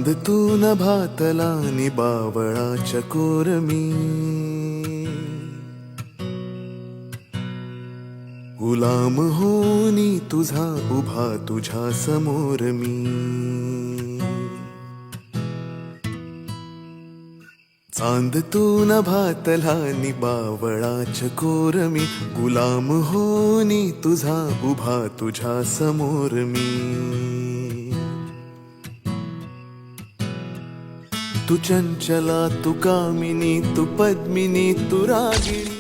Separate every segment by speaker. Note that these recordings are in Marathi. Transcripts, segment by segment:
Speaker 1: चांद तू नभातला नि बावळाच्या कोरमी, गुलाम होनी तुझा उभा तुझ्या समोर मी. चांद तू नभातला नि बावळाच्या कोरमी, गुलाम होनी तुझा उभा तुझ्या समोर मी. तू चंचला तू कामिनी तू पद्मिनी तू रागिणी.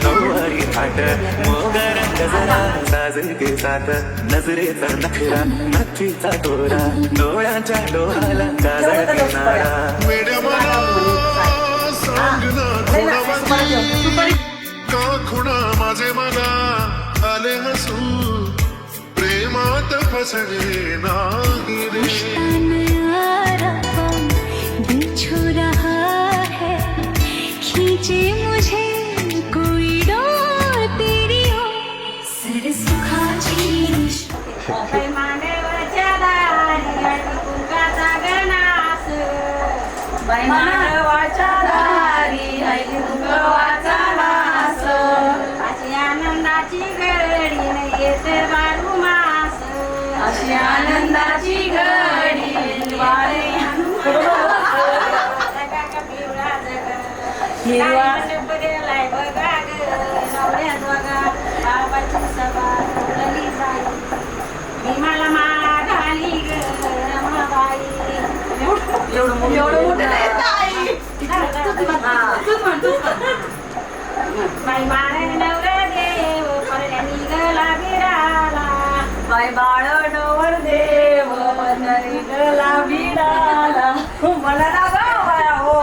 Speaker 2: नऊवारी थाट मोगरा गजरा साजके साथ नजरेचा नखरा नक्षीचा तोरा डोळ्यांच्या डोळ्याला काजळती नारा.
Speaker 3: मेड्या मला सांग ना खुणावंती का खुणा माझे मला आले हसू प्रेमात फसले नाही रे.
Speaker 4: खींचे मुझे कोई डोर तेरी हो सर सुखाची मांडवाच्या दारी कुंकाचा गणास मांडवाच्या दारी कुंकवाचा नास अशी आनंदाची घडी न येते बारू मास अशी आनंदाची घडी वारे बघाय बघा नवऱ्यात बघा बाबाची सभा बोलली जाई मी मला माळा घाली ग रमाबाई. एवढं मोठं बाई माळे नवर देव परड्या निघला बिडाला बाई बाळ नवर देव परड्या निघला बिडाला मला ना गावा हो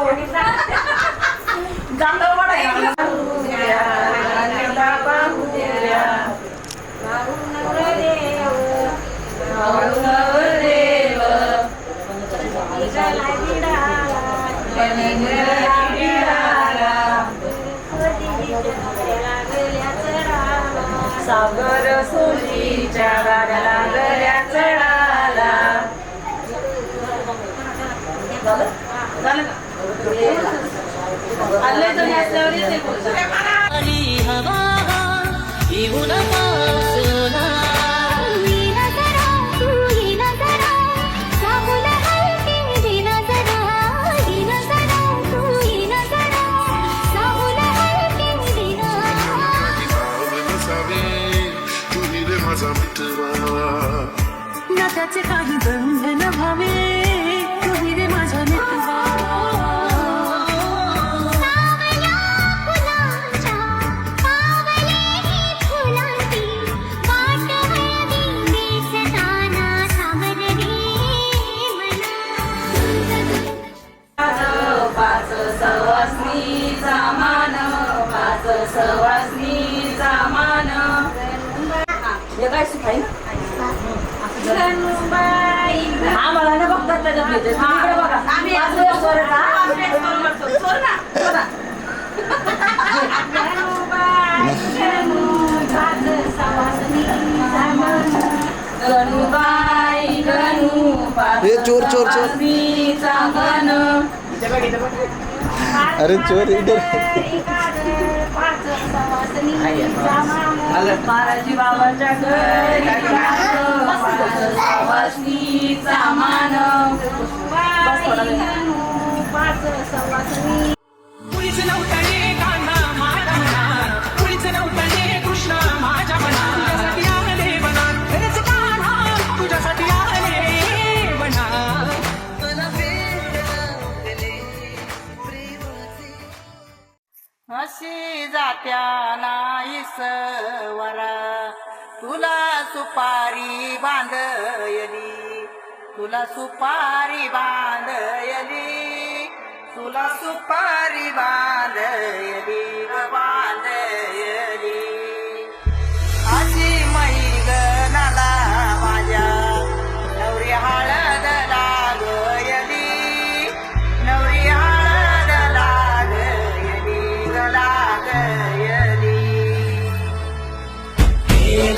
Speaker 4: सागर सोशीच्या गाड्याला गल्या चढाला. नात्याचे काही बंधन भावे तुम्ही रे माझा मित्रवा.
Speaker 5: सवासनीचा मान पाच सवासनीचा मान काय सुखाई आम्हाला ना बघतात त्याच्यात बघा आम्ही गणूबाई गणू
Speaker 1: चोर चोर चोर अरे चोर
Speaker 5: बालाजी बाबाच्या घरी सवासनीचा मान
Speaker 6: कुणीच नव्हतणे कान्हा माझ्या मनात, कुणीच नव्हतणे कृष्ण माझ्या मनात. तुझ्यासाठी आले वनात खरंच कान्हा, तुझ्यासाठी आले वनात.
Speaker 7: हसी जात्या नाईस वरा तुला सुपारी बांधयली, तुला सुपारी बांधयली. तुला सुपारी बांधयली ग बांधयली अशी मैगनाला माझ्या नवरी हळद लागयली नवरी हळद लागयली ग लागयली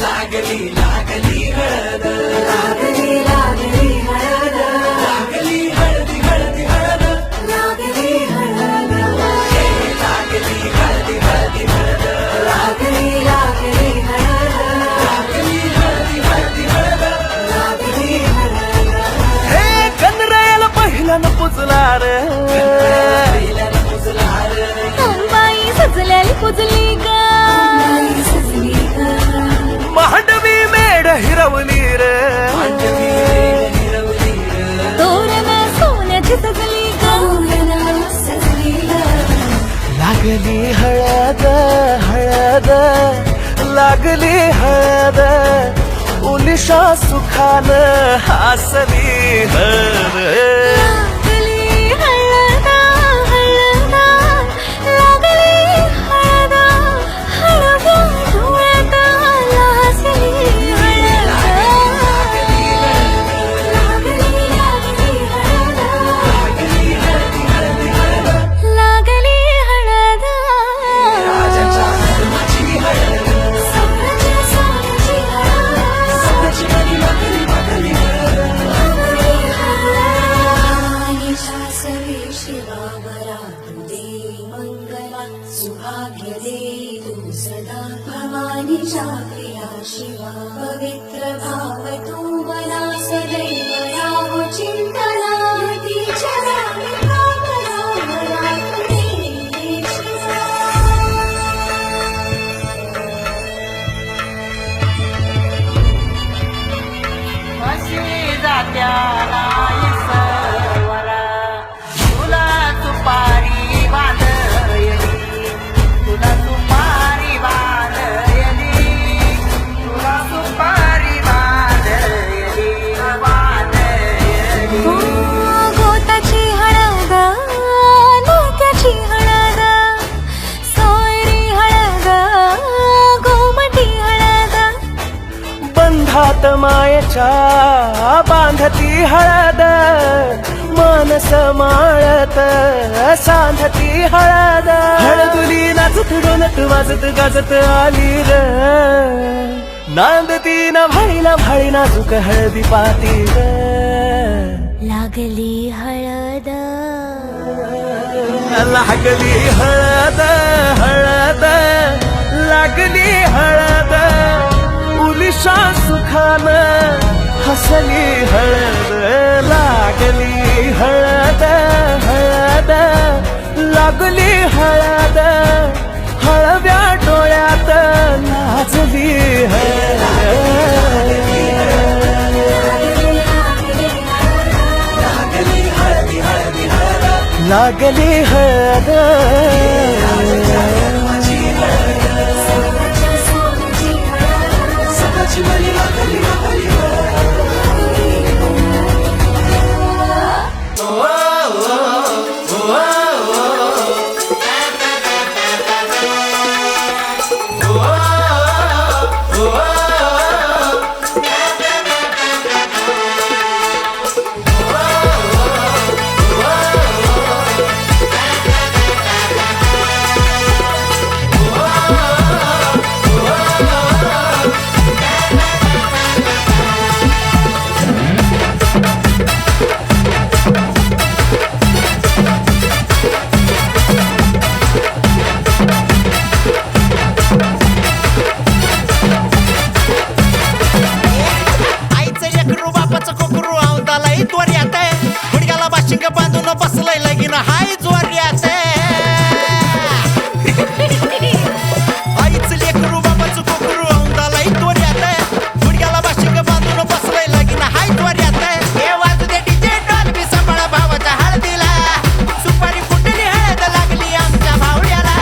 Speaker 6: लागली लागली हळद लागली लागली हळद लागली हळदी हळदी हळद लागली हळद लागली हळदी हळदी हळद लागली लागली हळद लागली हळदी हळदी हळद लागली हळद
Speaker 1: हे गणरायाला पहिल्यानं पुजलार
Speaker 6: पहिल्यानं पुजलार
Speaker 4: बाई सजल्याली पुजली ग
Speaker 6: सजली ग
Speaker 1: मांडवी मेढ हिरवली रे
Speaker 6: मांडवी हिरवली ग
Speaker 4: तोरण सोन्याची सजली ग
Speaker 6: सजली ग
Speaker 1: लागली हळद हळद लागली हळद उलिशा सुखान हसली हळद
Speaker 4: लागली हळद हळद लागली हळद हळव्या डोळ्यात लाजली हळद
Speaker 6: लागली लागली हळद लागली हळदी हळदी हळद
Speaker 4: लागली हळद
Speaker 6: राजाच्या धर्माची हळद
Speaker 4: सावराच्या सावराची हळद
Speaker 6: सदाची मनी लागली लागली हळद
Speaker 8: मानिशा सवे शिवावरा तू दे मंगला सुभाग्य दे तू सदा भवानीच्या प्रिया शिवा पवित्र भाव तू मला सदैव राहो चिंतना तिच्या नामे कामना मला तू दे शिवा
Speaker 7: म्हशी जात्या नाही सवरा तुला सुपारी बांधयली तुला सुपारी बांधयली तुला सुपारी बांधयली बांधयली
Speaker 4: गोताची हळद नात्याची हळद सोयरी हळद गोमटी हळद
Speaker 1: बंधात मायेच्या बांधती हळद मानस माळत सांधती हळद हळदुली नाचत डोलत वाजत गाजत आली र नांदती ना भाळी नाजूक हळदी पाती र
Speaker 4: लागली हळद
Speaker 1: लागली हळद हळद लागली हळद उलिशा सुखान हसली हळद लागली हळद हळद लागली हळद हळव्या डोळ्यात नाचली हळद
Speaker 6: लागली हळदी हळदी हळद
Speaker 1: लागली हळद
Speaker 6: धर्माची हळद
Speaker 8: सावराच्या सोन्याची हळद
Speaker 6: सदाची मनी लागली लागली
Speaker 7: आईचं लेकरू बापाचं कोकरू आवताला त्वऱ्यात गुडघ्याला बाशिंग बांधून बसलंय लगीन हाय जोऱ्यात आईचं लेकरू बापाचं कोकरू आवताला त्वऱ्यात गुडघ्याला बाशिंग बांधून बसलंय लगीन हाय जोऱ्यात हे वाजू दे डीजे डॉल बी सांभाळा भावाच्या हळदीला सुपारी फुटली हळद लागली आमच्या भावड्याला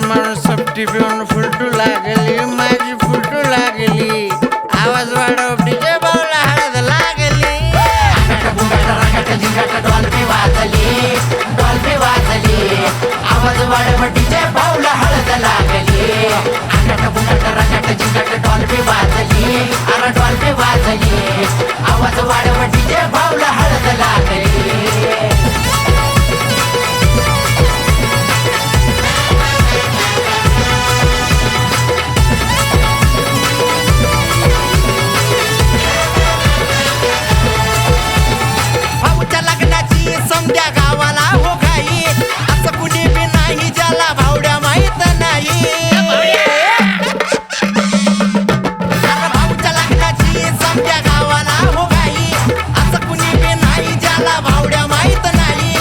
Speaker 9: माणूस सपटी पिऊन फुलटू लागली माझी फुलटू लागली आवाज वाढव डीजे बावला हळद लागली
Speaker 7: वाडवटीचे भाऊला हळद लागली आकाट बुकाट रकाट जिंकाट डॉल्बी वाजली अरे डॉल्बी वाजली आवाज वाडवटीचे भाऊला हळद लागली भाऊच्या लग्नाची समध्या गावाला हो घाई असं कुणी बी नाही ज्याला भावड्या माहित नाही अरे भाऊच्या लग्नाची समध्या गावाला हो घाई असं कुणी बी नाही ज्याला भावड्या माहित नाही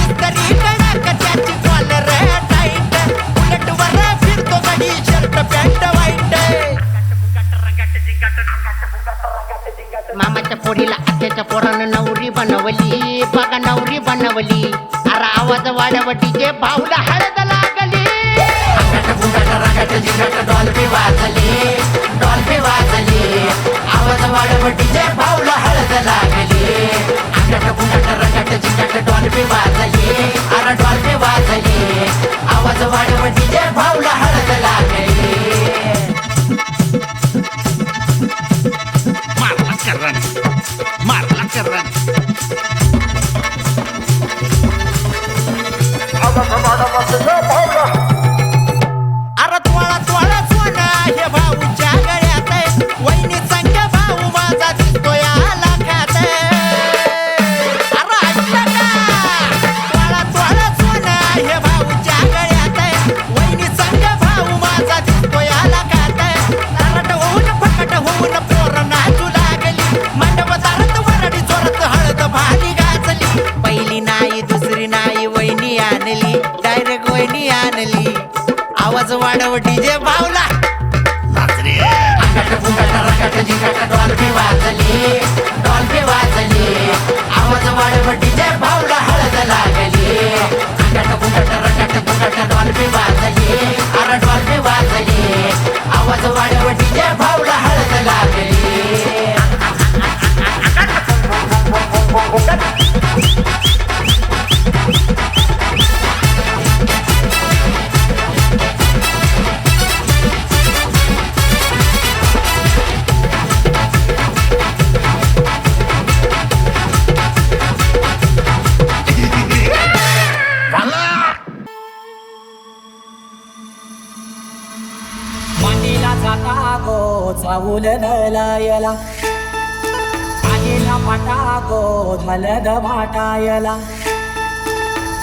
Speaker 7: इस्त्री कडक त्याची कॉलर टाईट उलटवर फिरतो गडी शर्ट पॅन्ट वाईट मामाच्या पोरीला आत्याच्या पोरानं नवरी बनवली बघा नवरी बनवली अरे आवाज वाडवटीचे भाऊला हळद लागली डॉल्बी वाजली आवाज वाडवटीचे भाऊला हळद लागली डॉल्बी वाजली अरे डॉल्बी वाजली आवाज वाडवटीचे भाऊला हळद लागली मारला करन अरे तोळा तोळा सोना हे भाऊच्या गळ्यात वहिनी संग भाऊ माझा दिसतोय लाखात अरे ऐकलं का तोळा तोळा सोना हे भाऊच्या गळ्यात वहिनी संग भाऊ माझा दिसतोय लाखात तरट होऊन फकट होऊन पोर नाचू लागली मंडपदारात वरडी जोरात हळद भाली गाजली पहिली नाही दुसरी नाही वहिनी आणली डायरेक्ट वहिनी आणली आवाज वाढव डीजे भावला डॉल्बी वाजली आवाज वाढव डीजे भावला हळद लागली डॉल्बी वाजली अरे डॉल्बी वाजली आवाज वाढव डीजे भावला हळद लागली
Speaker 6: मांडीला जाता गो चावूल नलायला आईला पाटा गो हलद वाटायला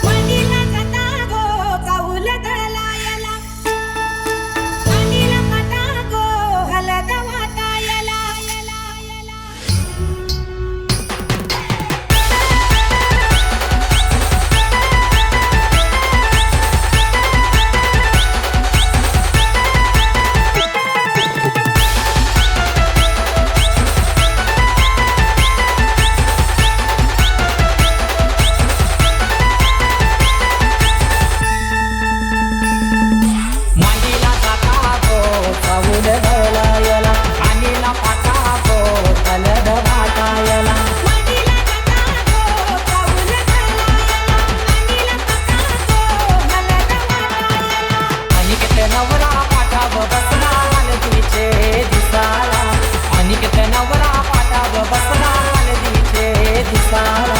Speaker 4: वडीला जाता गो चावूल दळायला वडीला पाटा गो हलद वाटायला
Speaker 6: मांडीला जाता गो चावूल नलायला आईला पाटा गो हलद वाटायला
Speaker 4: वडीला जाता गो चावूल दळायला वडीला पाटा गो हलद वाटायला
Speaker 6: अनिकेत नवरा पाठाव बसला हलदीचे दिसाला अनिकेत नवरा पाठाव बसला हलदीचे दिसाला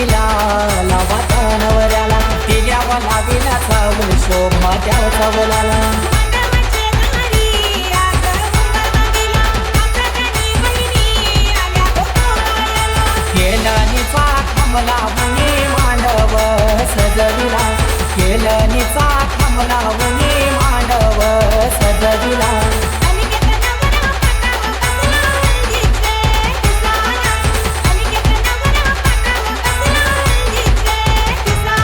Speaker 6: लावाचा नवऱ्याला तिल्यावर लावीला चावल शोभा त्या चवलाला केलनीचा कमला मुनी मांडव सजविला केलनीचा कमला मुनी मांडव सजविला
Speaker 4: Thank you.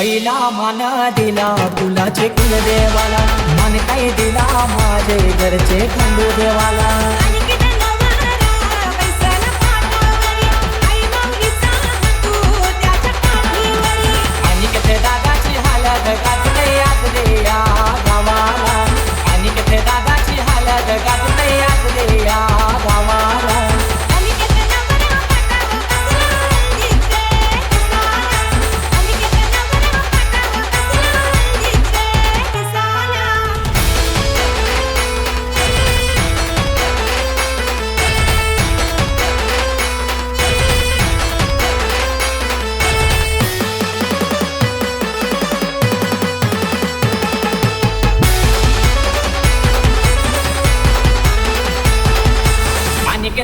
Speaker 6: पहिला मान दिला फुलाचे कुलदेवाला, मान काही दिला माझे घरचे खंडू देवाला. आणि किती दादाची हालत गाजले आजले या गावाला, आणि किती दादाची हालत गाजले आजले या गावाला.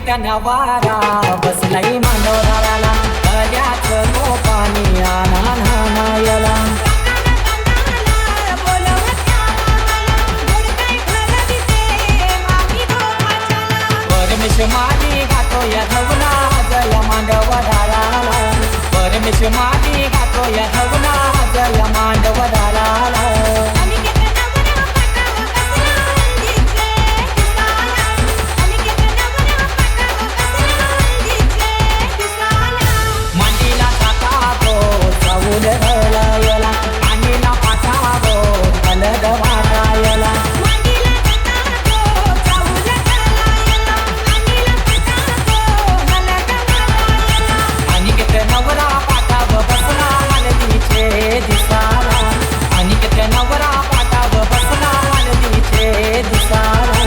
Speaker 6: त्या नवारा बसलाई मांडवदाराला, गळ्याचं तो पाणी आणा नानायला. परमेश मादी गातो या धवना जया मांडवदाराला, परमेश मादी गातो या धवना जया मांडवदाराला. आणीला पाठावो अलग वाटायला, आणि किती नवरा पाठाव बसला हलदीचे दिसाला, आणि किती नवरा पाठाव बसला हलदीचे दिसाला.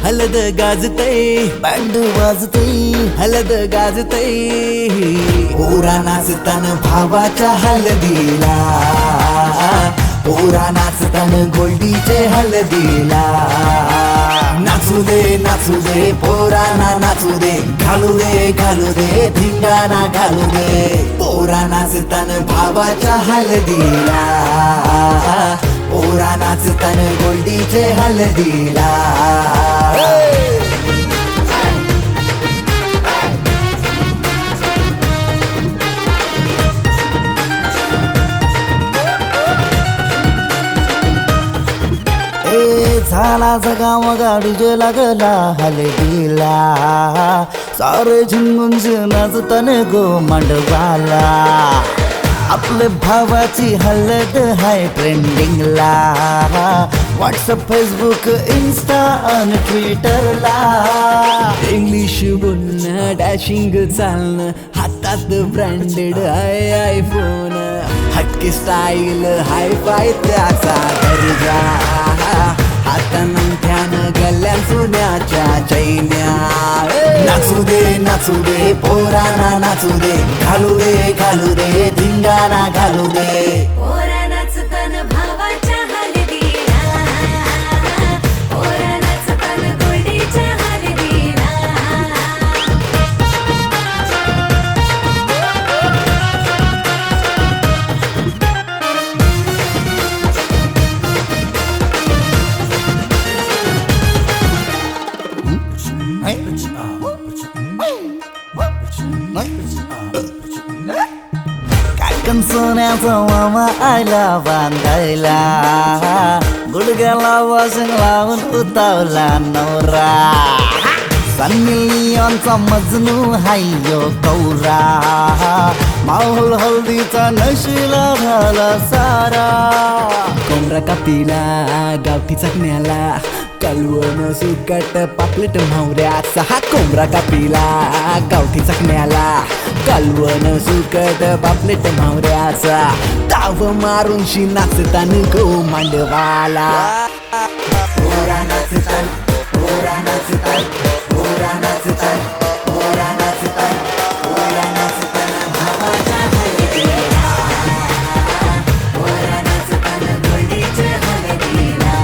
Speaker 1: हलद गाजतय बँड वाजतय हलद गाजतय पोरा नाचतान भावाच्या हलदीला पोरा नाचतान गोल्डीचे हलदीला नाचू दे पोरांना नाचू दे घालू दे धिंगाणा घालू दे पोरा नाचतान भावाच्या हलदीला पोरा नाचतान गोल्डीचे हलदीला झाला जगाव गाडीजे लागला हलदीला सारे झुंगून नाचतान गो मांडवाला आपले भावाची हलद हाय ट्रेंडिंगला व्हॉट्सअप फेसबुक इन्स्टा आणि ट्विटरला इंग्लिश बोलणं डॅशिंग चालणं हातात ब्रँडेड हाय आयफोन हटके स्टाईल हाय फाय त्याचा दर्जा हातानं गल्ल्यान सोन्याच्या चैन्या नाचू दे पोरांना नाचू दे घालू दे धिंगाणा घालू दे
Speaker 8: पोरा नाचतान भावाच्या हलदीला पोरा नाचतान गोल्डीच्या हलदीला
Speaker 7: माझा मामा आला बांधायला गुडघ्याला वाजून लावून उतावला नवरा सन्नी लिओनचा मजनू हायो कौरा माहोल हल्दीचा नशिला झाला सारा कोंबडा कापीला गावठी चकण्याला कालवण सुकट पापलेट म्हावऱ्याचा हा कोंबडा कापीला गावठी चकण्याला कालवण सुकट पापलेट म्हावऱ्याचा ताव मारून शी नाचतान गो मांडवाला पोरा नाचतान पोरा नाचतान पोरा नाचतान पोरा नाचतान पोरा नाचतान भावाच्या हलगीला पोरा नाचतान गोडीच्या हलगीला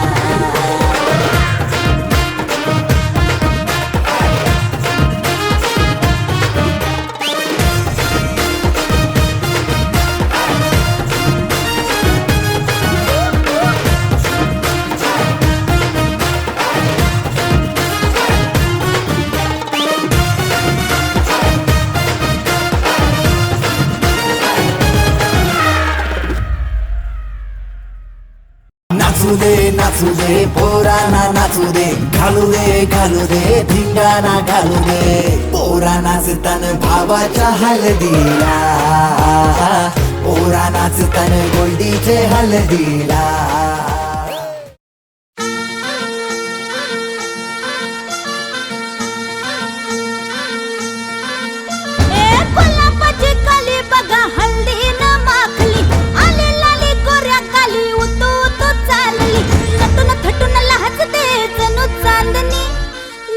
Speaker 7: नाचू दे पोराना नाचू दे घालू दे धिंगाणा घालू दे पोरा नाचतान भावाच्या हलदीला पोरा नाचतान गोल्डीचे हलदीला
Speaker 8: गुलाबाची कली बघा हल्दी न माखली आली लाली गोऱ्या काली उतू उतू चालली नटून थटून लाजते जणू चांदणी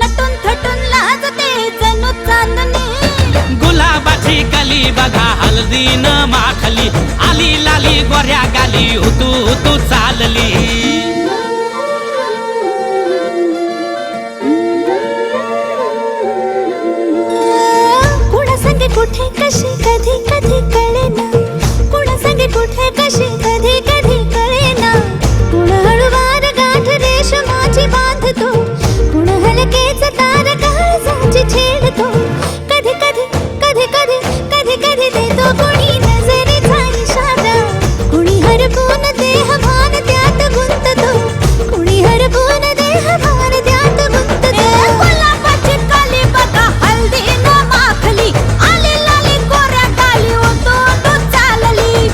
Speaker 8: नटून थटून लाजते जणू चांदणी
Speaker 6: गुलाबाची कली बघा हल्दी न माखली आली लाली गोऱ्या गाली उतू उतू चालली
Speaker 8: कुणासंगे कुठे कशी कधी कधी कळेना कुणासंगे कुठे कशी कधी कधी कळेना कुण हळूवार गाठ रेशमाची बांधतो कुण हलकेच तार काळजाची छेडतो कधी कधी कधी कधी कधी कधी देतो कोणी नजरेचा इशारा कुणी हरपून देह भान त्यात गुंततो कुणी हरपून देह भान त्यात गुंततो गुलाबाची काली बघा हल्दी न माखली आली लाली गोऱ्या काली उतू उतू चालली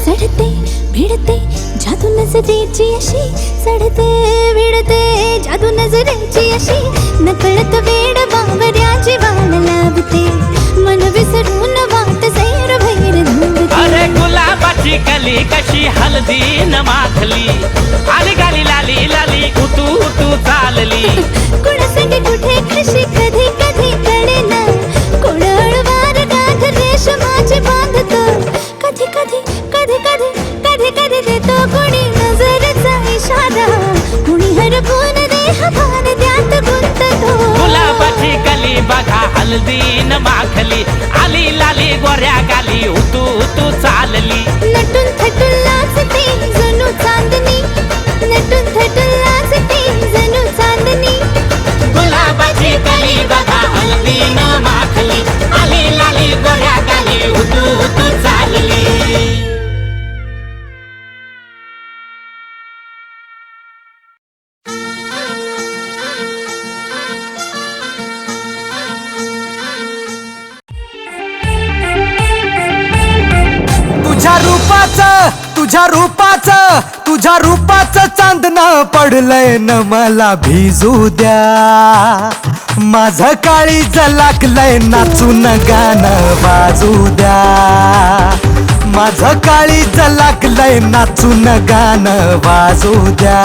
Speaker 8: चढते भिडते जादू नजरेची अशी चढते भिडते जादू नजरेची अशी नकळत वेड बावऱ्याची वाण लाभते मन विसरून वाट सैर भैर धुंदते
Speaker 6: अरे गुलाबाची कली कशी हल्दी न माखली आली गाली लाली लाली उतू उतू चालली
Speaker 8: कुणासंगे कुठे कशी कधी कधी कळेना कोण हळूवार गाठ रेशमाची बांधतो कधी कधी कधी कधी कधी कधी देतो कोणी नजरेचा इशारा कुणी हरपून देह भान त्यात गुंततो
Speaker 6: गुलाबाची कली बघा हल्दी न माखली आली लाली गोऱ्या गाली उतू उतू चालली
Speaker 8: नटून थटून लाजते जणू चांदणी नटून थटून लाजते जणू चांदणी
Speaker 6: गुलाबाची कली बघा हल्दी न माखली आली लाली गोऱ्या गाली उतू उतू चालली
Speaker 7: तुझ्या रूपाचं चांदणं पडलंय न मला भिजू द्या माझं काळीज लागलंय नाचून गाणं वाजू द्या माझं काळीज लागलंय नाचून गाणं वाजू द्या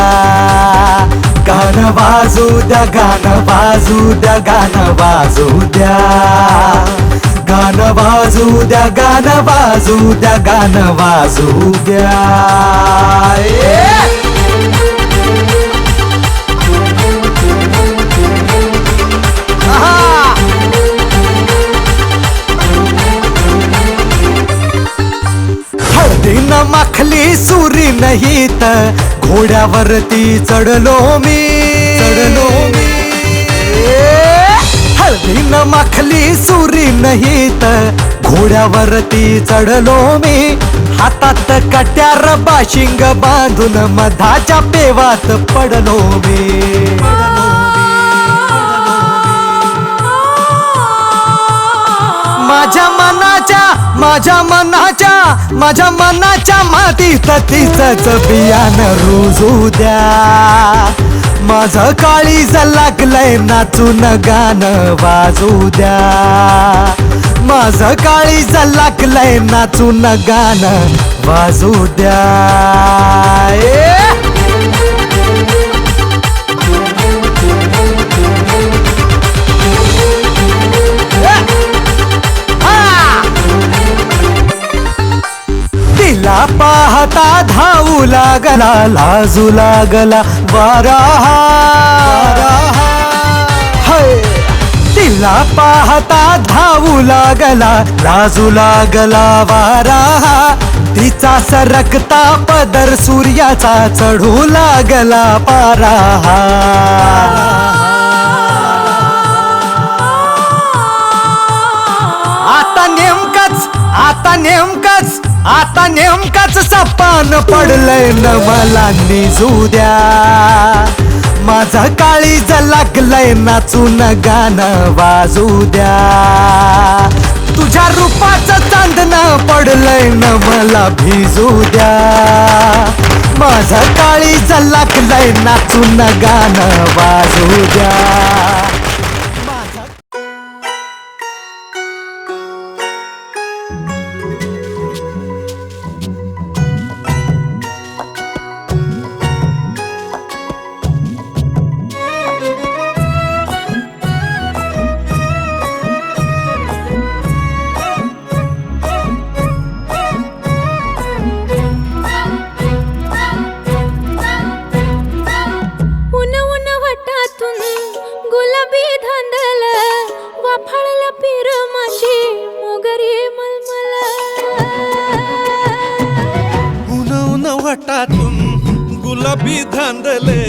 Speaker 7: गाणं वाजू द्या गाणं वाजू द्या गाणं वाजू द्या गाणं वाजू द्या गाणं वाजू द्या गाणं वाजू द्या आहा माखली सुरी नाही तर घोड्यावरती चढलो मी हळदीनं माखली सुरी नाही तर घोड्यावरती चढलो मी हातात कट्यार बाशिंग बांधून मधाच्या पेवात पडलो मी माझ्या मनाच्या मातीत तिचंच बियाणं रुजू द्या माझं काळीज लागलंय नाचून गाणं वाजू द्या माझं काळीज लागलंय नाचून गाणं वाजू द्या तिला पाहता धावू लागला लाजू लागला वारा तिला पाहता धावू लागला लाजू लागला वारा तिचा सरकता पदर सूर्याचा चढू लागला पारा आता नेमकाच सपान पडलंय न मला निजू द्या माझं काळीज लागलंय नाचून गाणं वाजू द्या तुझ्या रूपाचं चांदणं पडलंय न मला भिजू द्या माझं काळीज लागलंय नाचून गाणं वाजू द्या
Speaker 10: गुलाबी धांदले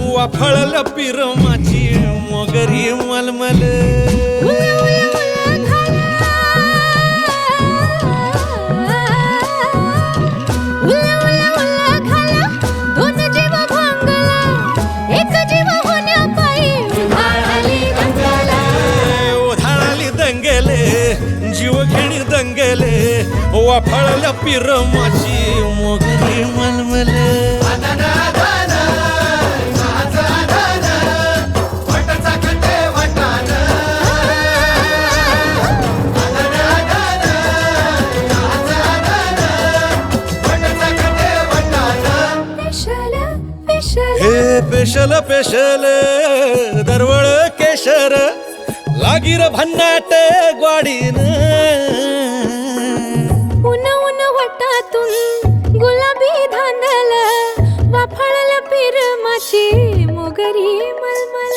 Speaker 10: वाफळल पिरमाची मोगरी मलमल उधाळली दंगेले जीव घेणी दंगेले वाफळल पिरमाची मोगरी मलमल पेशल पेशल दरवळ केशर लागीर भन्नाट ग्वाडीन
Speaker 8: उन उन वटातून गुलाबी धांदल वाफळल पिरमाची मोगरी मलमल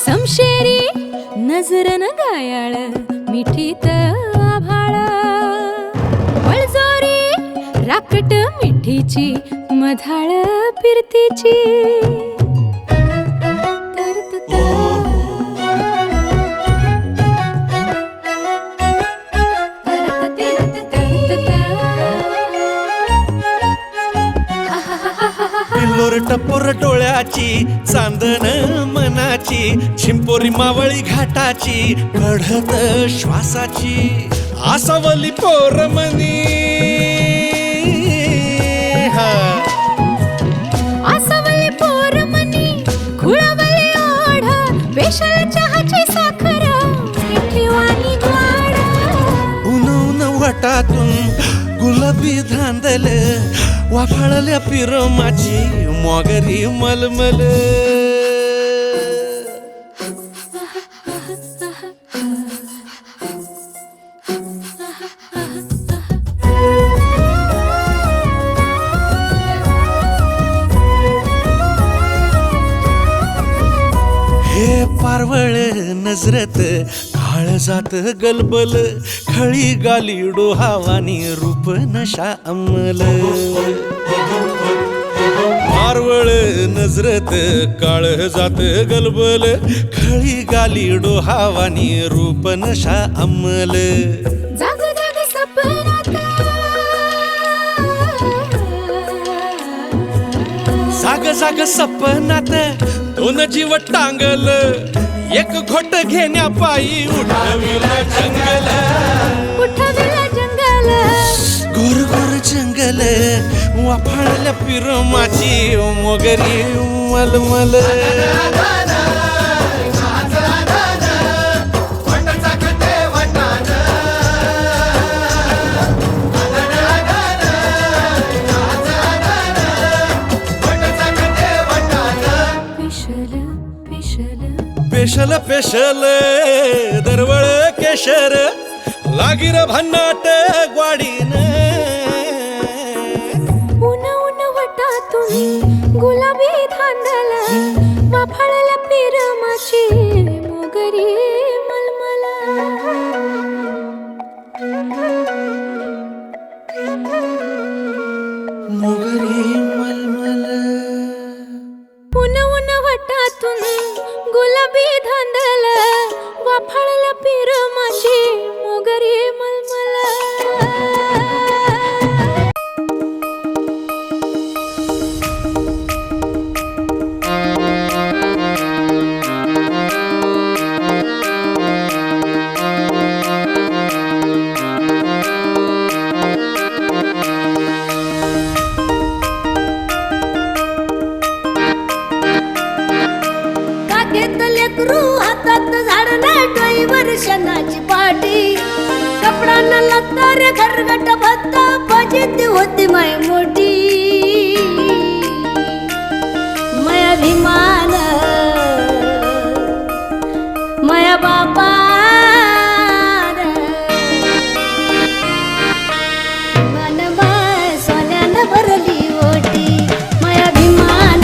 Speaker 8: समशेरी नजरन गायाळ मिठीत आभाळ वळजोरी राकट मिठीची मधाळ फिरतीची
Speaker 10: पिल्लोर टपोर डोळ्याची चांदण मनाची छिंपोरी मावळी घाटाची कढत श्वासाची आसावली पोरमनी
Speaker 8: आसावली पोरमनी खुळवली ओढ पेशल चहाची साखर मिठीवाणी ग्वाड
Speaker 10: उन वटातून गुलाबी धांदल वाफळल्या पिरमाची मोगरी मलमल तरवळ नजरत काळजात गलबल खळी गाली डोहावानी रूप नशा अंमल मारवळ नजरत काळजात गलबल खळी गाली डोहावानी रूप नशा अंमल
Speaker 8: जाग जाग सपनात
Speaker 10: जाग जाग सपनात दोन जीव टांगल एक घोट घेण्या पायी उठविला जंगल
Speaker 8: उठविला जंगल
Speaker 10: गोर गोर जंगल वाफाळल्या पिरमाची मोगरी मलमल पेशल पेशल दरवळ केशर लागीर भन्नाट ग्वाडीन
Speaker 8: उन उन वटातून गुलाबी धांदल वाफाळल्या पिरमाची मोगरी मलमल
Speaker 10: मोगरी मलमल
Speaker 8: उन उन वटातून गुलाबी धांदल वाफाळल्या पिरमाची मोगरी मलमल लेकरू हातात झाडला ड्रायव्हर शनाची पाटी कपडा न लागता रे घरगट भत्ता फजिती होती माय मोठी माया विमान माया बापा मन माय सोन्यानं भरली ओटी माया विमान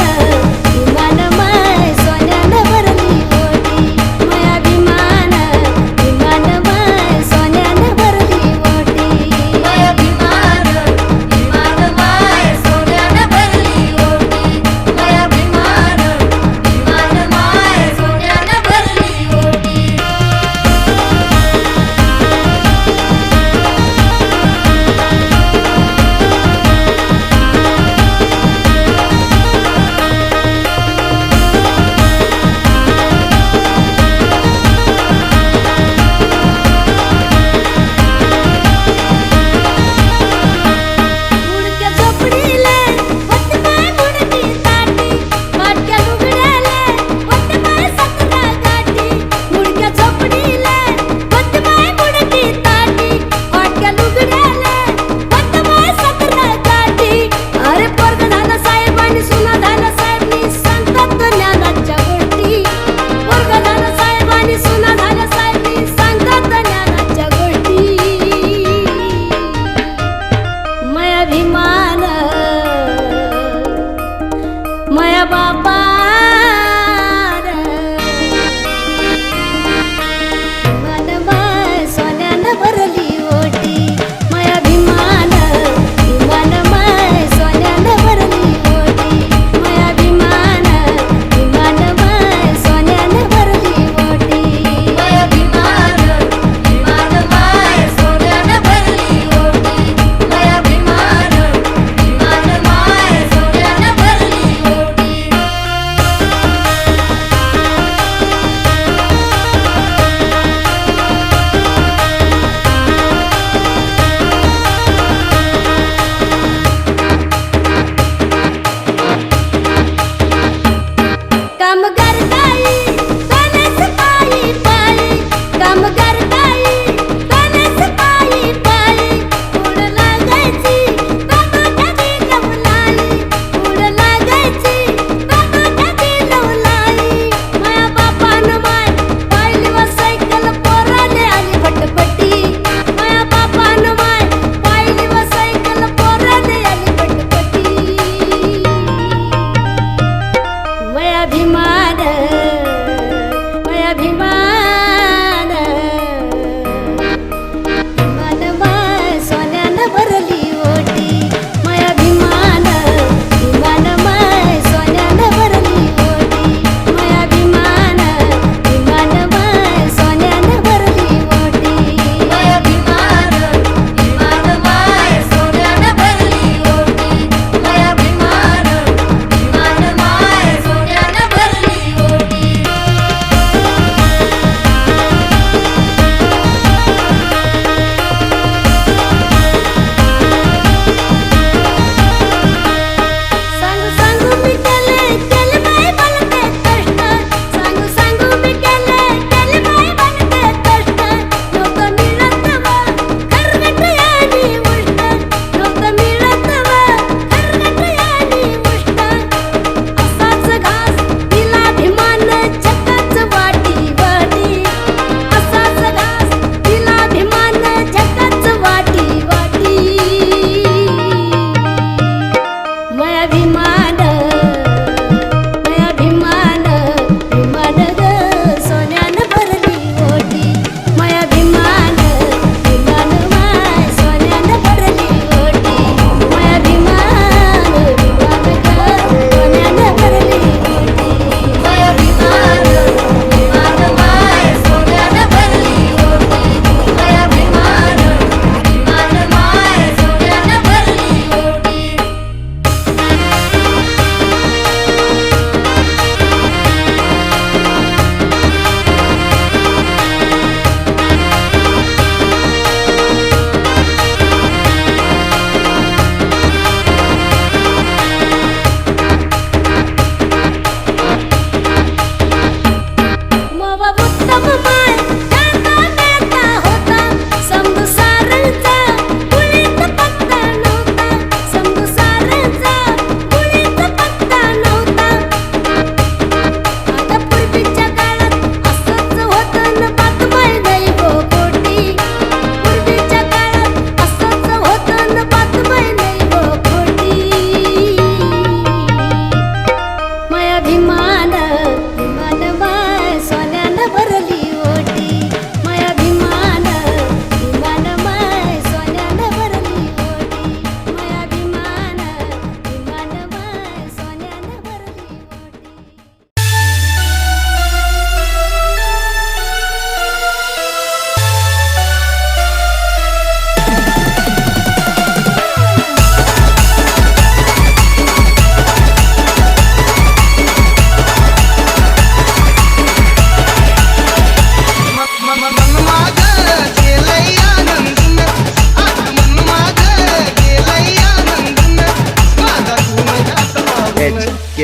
Speaker 8: विमान माय सोन्यानं भरली ओटी माया विमान विमान माय सोन्यानं भरली ओटी माया विमान विमान माय सोन्यानं भरली ओटी माया विमान विमान माय सोन्यानं भरली ओटी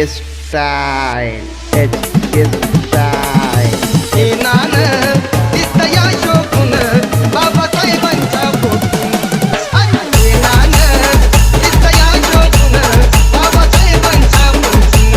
Speaker 7: के स्टाईल HK स्टाईल हे नान दिसतया शोभून बाबासाहेबांच्या पोटून हे नान दिसतया शोभून बाबासाहेबांच्या पोटून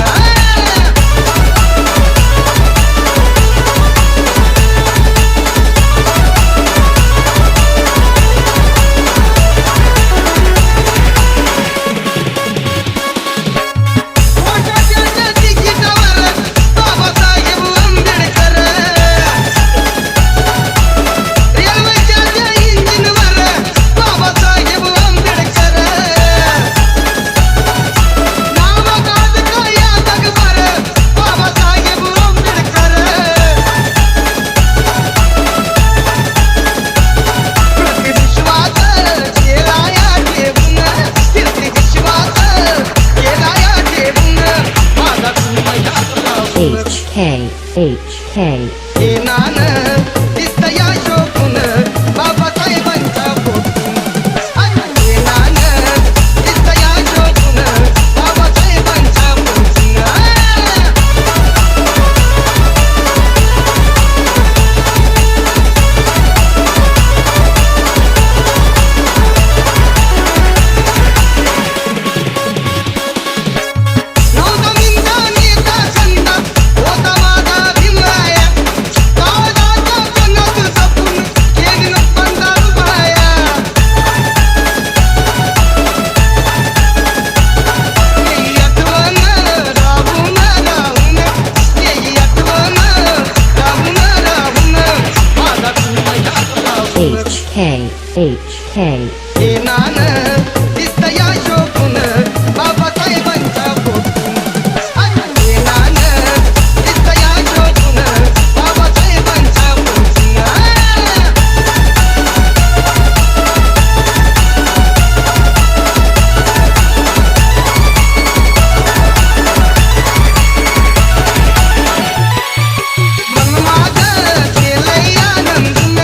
Speaker 8: HK
Speaker 7: हे नान दिसतया शोभून बाबासाहेबांच्या पोटून हे नान दिसतया शोभून बाबासाहेबांच्या पोटून नवदा मिंदा नेता संदा होता माझा भीमराया काळजाच्या कणात जपून केलं 15 रुपया येई आठवण राहून राहून येई आठवण राहून राहून माझा तू माझ्यात राहून
Speaker 8: HK
Speaker 7: हे नान दिसतया शोभून बाबासाहेबांच्या पोटून हे नान दिसतया शोभून बाबासाहेबांच्या पोटून मन माझं गेलंय आनंदून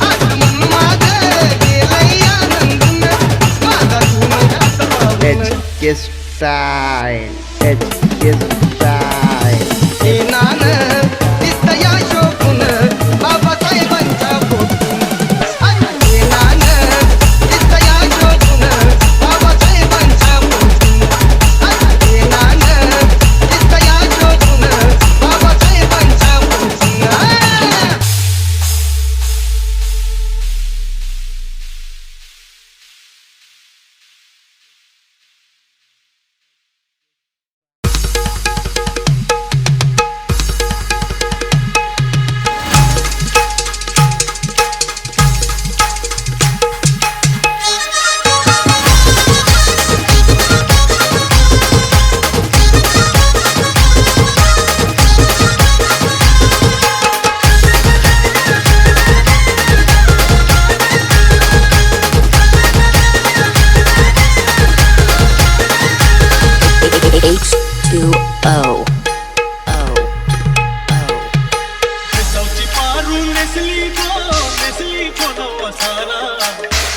Speaker 7: आज मन माझं गेलंय आनंदून माझा तू माझ्यात राहून HK स्टाईल हे नान दिसतया शोभून बाबासाहेबांच्या पोटून हे नान दिसतया शोभून बाबासाहेबांच्या पोटून हे नान दिसतया शोभून बाबासाहेबांच्या पोटून
Speaker 8: H2O
Speaker 10: केसावची पारू नेसली गो नवसारा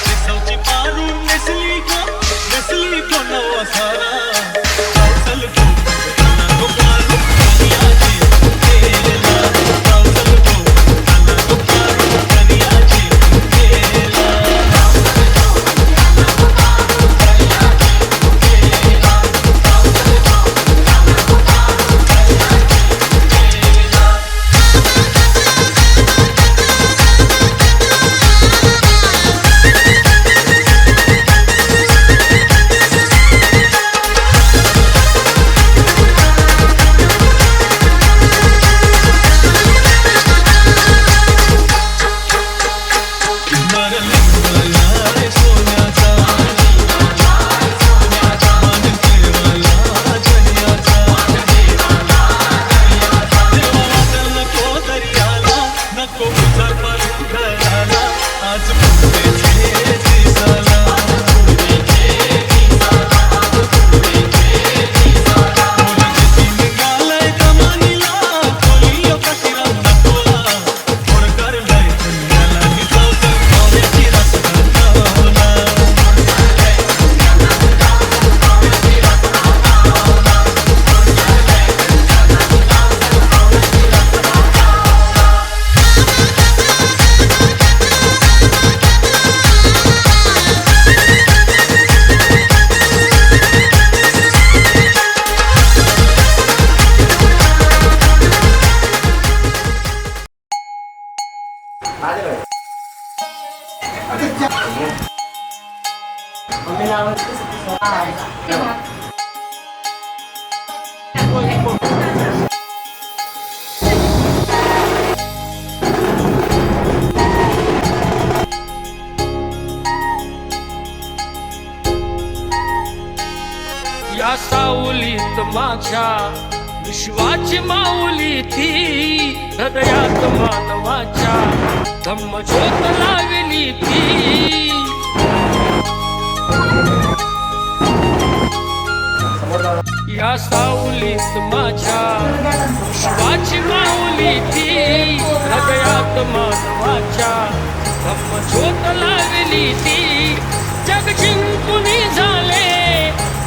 Speaker 10: केसावची पारू नेसली गो नवसारा पावसल गो काना गो पारू कनियाची केला पावसल गो काना गो पारू कनियाची केला
Speaker 11: या सावलीत माझ्या विश्वाची माऊली ती हृदयात मानवाच्या धम्मज्योत लावली ती या सावलीत माझ्या विश्वाची माऊली ती हृदयात मानवाच्या धम्मज्योत लावली ती जग जिंकून झाले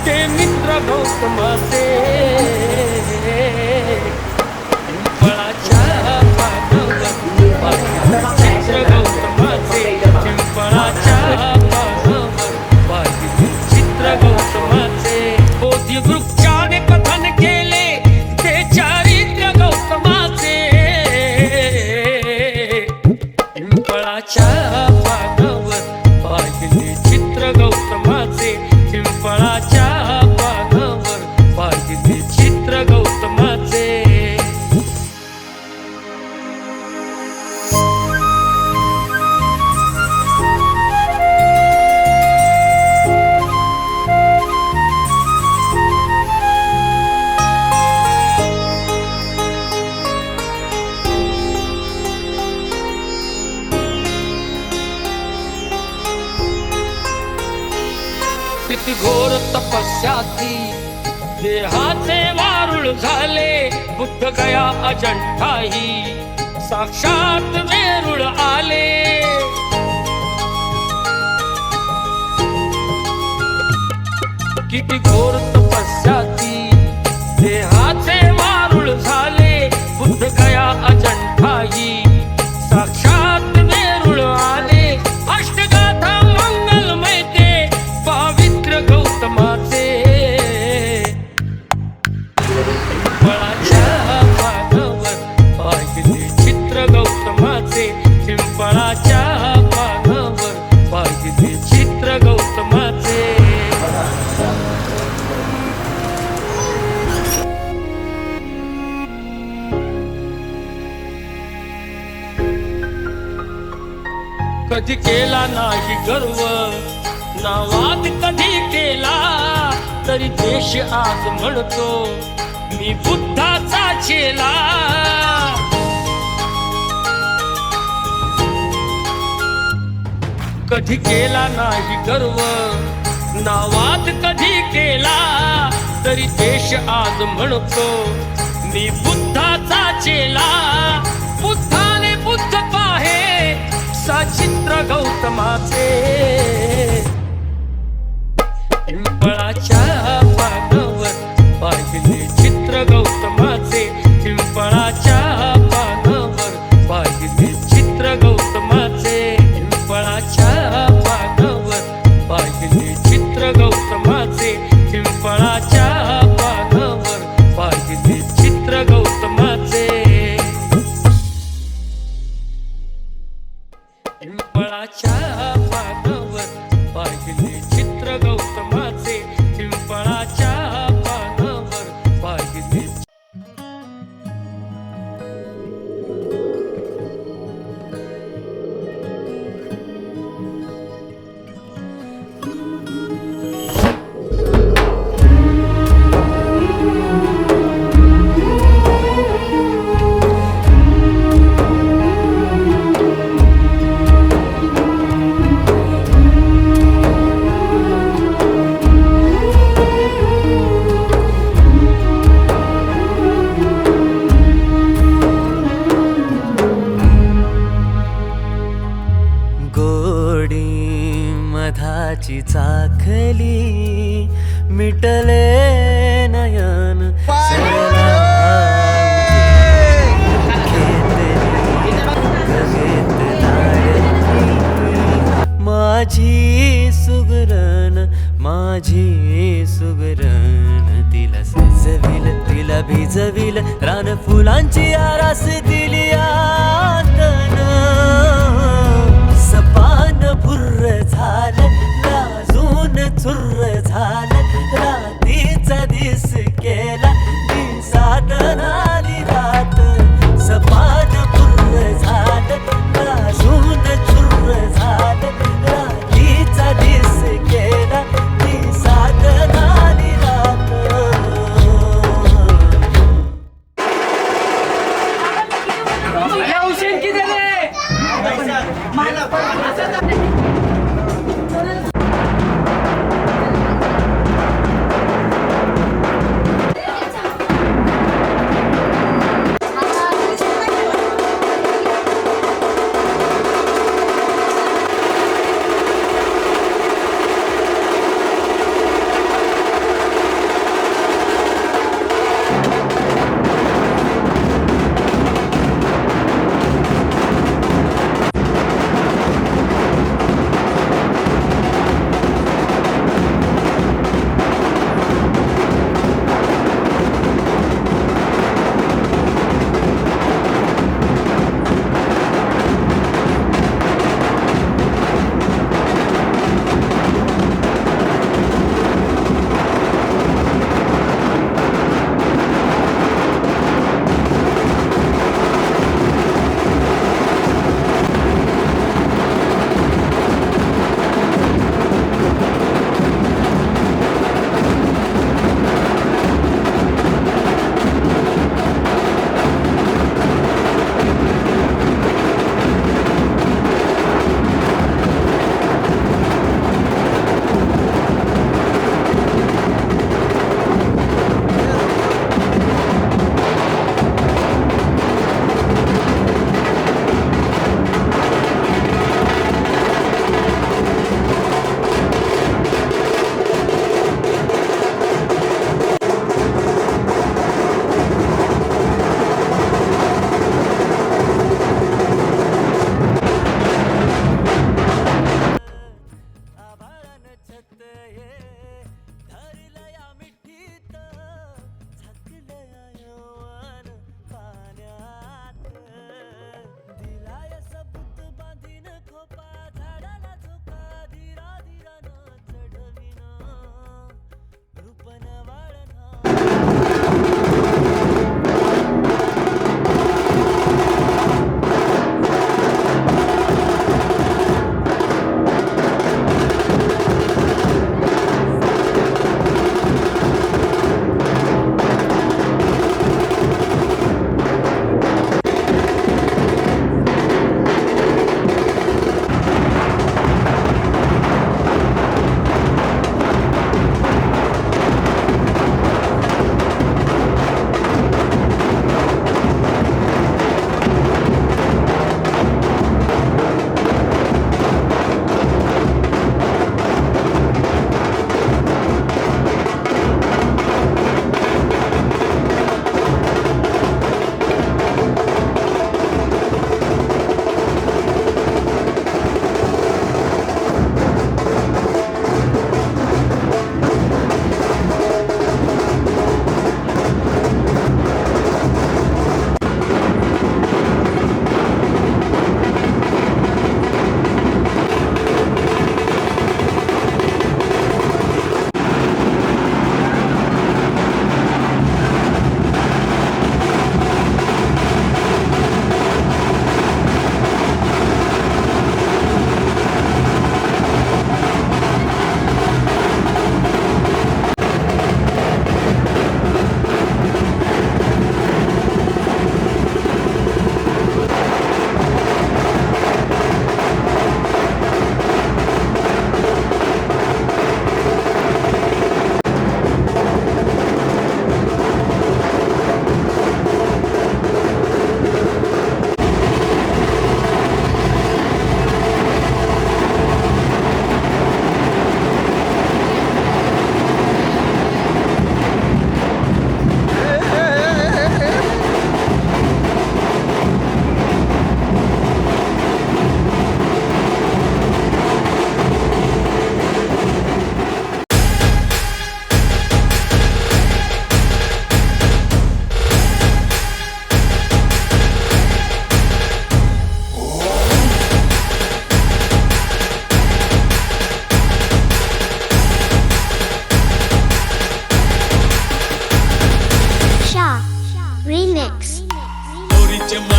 Speaker 11: ते मित्र गौतमाचे पिंपळाच्या पानावर चित्र गौतमाचे पिंपळाच्या पानावर वाहिली चित्र गौतमाचे बोधी वृक्षाने कथन केले ते चारित्र्य गौतमाचे पिंपळाच्या पानावर वाहिली चित्र गौतमाचे पिंपळाच्या पानावर वाहिली चित्र गौतमाचे किती घोर तपस्या ती देहाचे वारुळ झाले बुद्ध गया अजंठाही साक्षात वेरुळ आले किती घोर तपस्या ती देहाचे वारुळ झाले बुद्ध गया अजंठाही साक्षात वेरुळ आले अष्टगाथा मंगलमय ते पवित्र गौतमाचे पिंपळाच्या पानावर वाहिली चित्र गौतमाचे पिंपळाच्या पानावर वाहिली चित्र गौतमाचे कधी केला नाही गर्व ना वाद कधी केला तरी देश आज म्हणतो मी बुद्धाचा चेला कधी केला नाही गर्व ना वाद कधी केला तरी देश आज म्हणतो मी बुद्धाचा चेला बुद्धाने बुद्ध पाहे सचित्र गौतमाचे पिंपळाच्या पानावर वाहिली चित्र गौतमाचे पिंपळाच्या पानावर वाहिली चित्र गौतमाचे पिंपळाच्या पानावर वाहिली चित्र गौतमाचे पिंपळाच्या पानावर वाहिली चित्र गौतमाचे पिंपळाच्या पानावर वाहिली चित्र गौतमाचे पिंपळाच्या पानावर वाहिली
Speaker 1: मधाची चाखली मिटले नयन माझी सुगरण तिला सजविल तिला भिजविल रान फुलांची आरास दिली आतन सपान भुर्र झालं लाजून चुर्र झालं रात्रीचा दिस केला दिवसात नाली रात सपान भुर्र झालं लाजून चुर्र झालं रात्रीचा दिस केला दिवसात नाली रात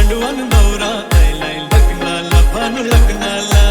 Speaker 10: मांडवान नवरा आयलाय लग्नाला भानू लग्नाला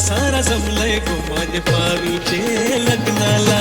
Speaker 10: सारा जमलंय गो माझे पारूचे लग्नाला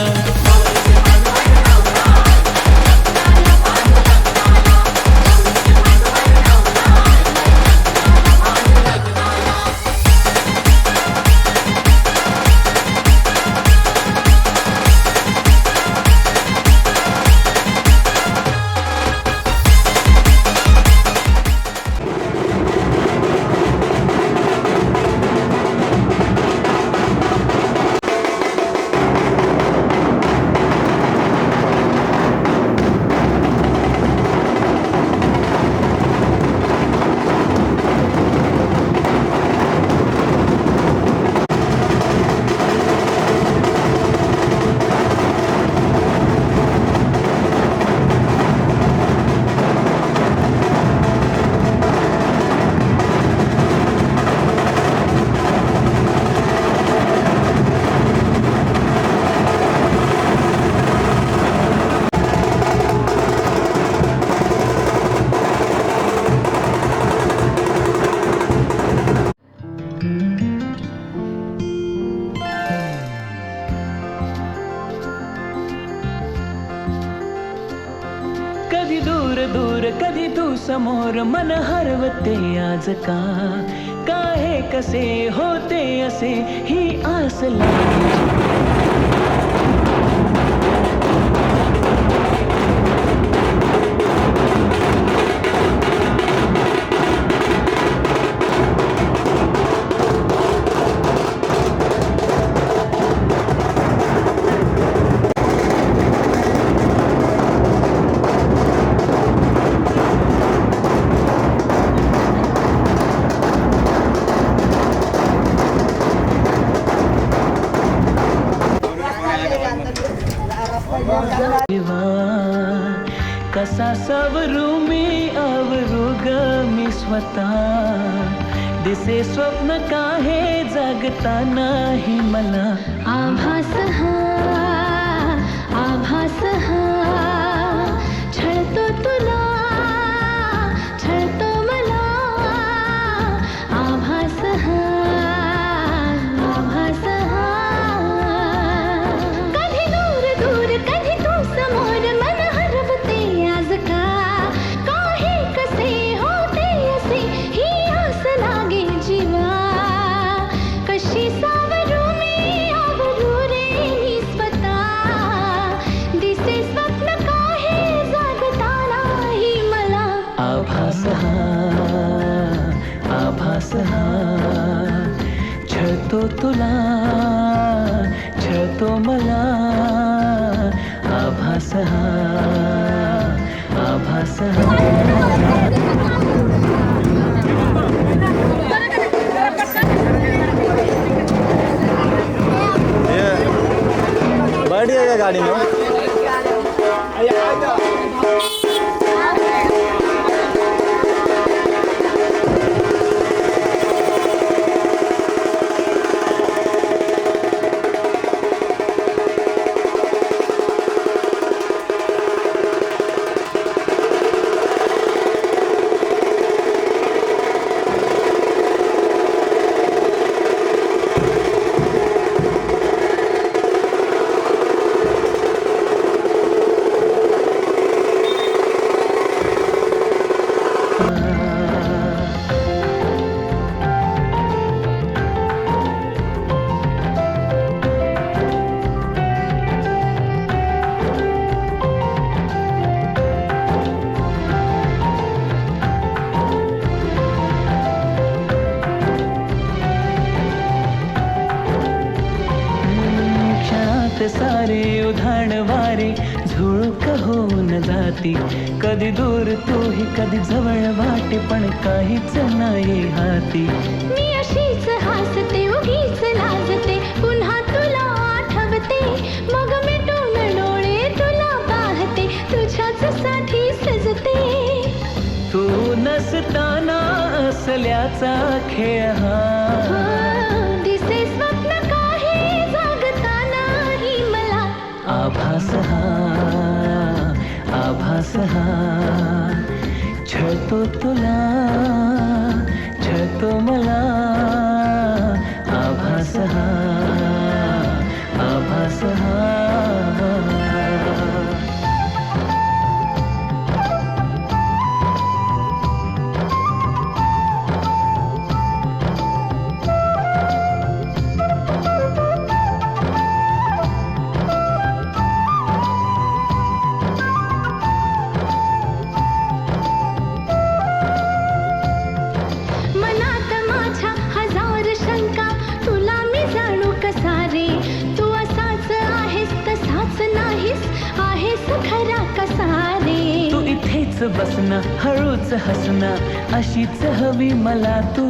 Speaker 6: कधी दूर दूर कधी तू समोर मन हरवते आज का हे कसे होते असे ही आस लागली कसा सावरू मी आवरू ग मी स्वतः दिसे स्वप्न काहे जागता नाही मला
Speaker 8: आभास हा छळतो तुला छळतो मला आभास हा कधी दूर दूर कधी तू समोर मन हरवते आज काहे कसे होते असे ही आस लागे जीवा कशी सावरू मी आवरू रे मी स्वतः दिसे स्वप्न काहे जागता नाही मला
Speaker 6: आभास हा छळतो तुला छळतो मला आभास
Speaker 12: बैठ गया गाड़ी में
Speaker 13: आकाशात सारे उधाण वारे झुळूक होऊन जाती. कधी दूर तूही कधी जवळ वाटे पण काहीच नाही हाती.
Speaker 8: मी अशीच हसते उगीच लाजते पुन्हा तुला आठवते मग मिटून डोळे तुला पाहते तुझ्याच साठी सजते.
Speaker 13: तू नसताना असल्याचा खेळ हा
Speaker 8: दिसे स्वप्न काही जागतानाही मला.
Speaker 13: आभास हा छळतो तुला छळतो मला. आभास हा
Speaker 8: मनात माझ्या हजार शंका तुला मी जाणू कसा रे. तू असाच आहेस तसाच नाहीस आहेस खरा कसा रे.
Speaker 13: तू इथेच बसना हळूच हसना अशीच हवी मला तू.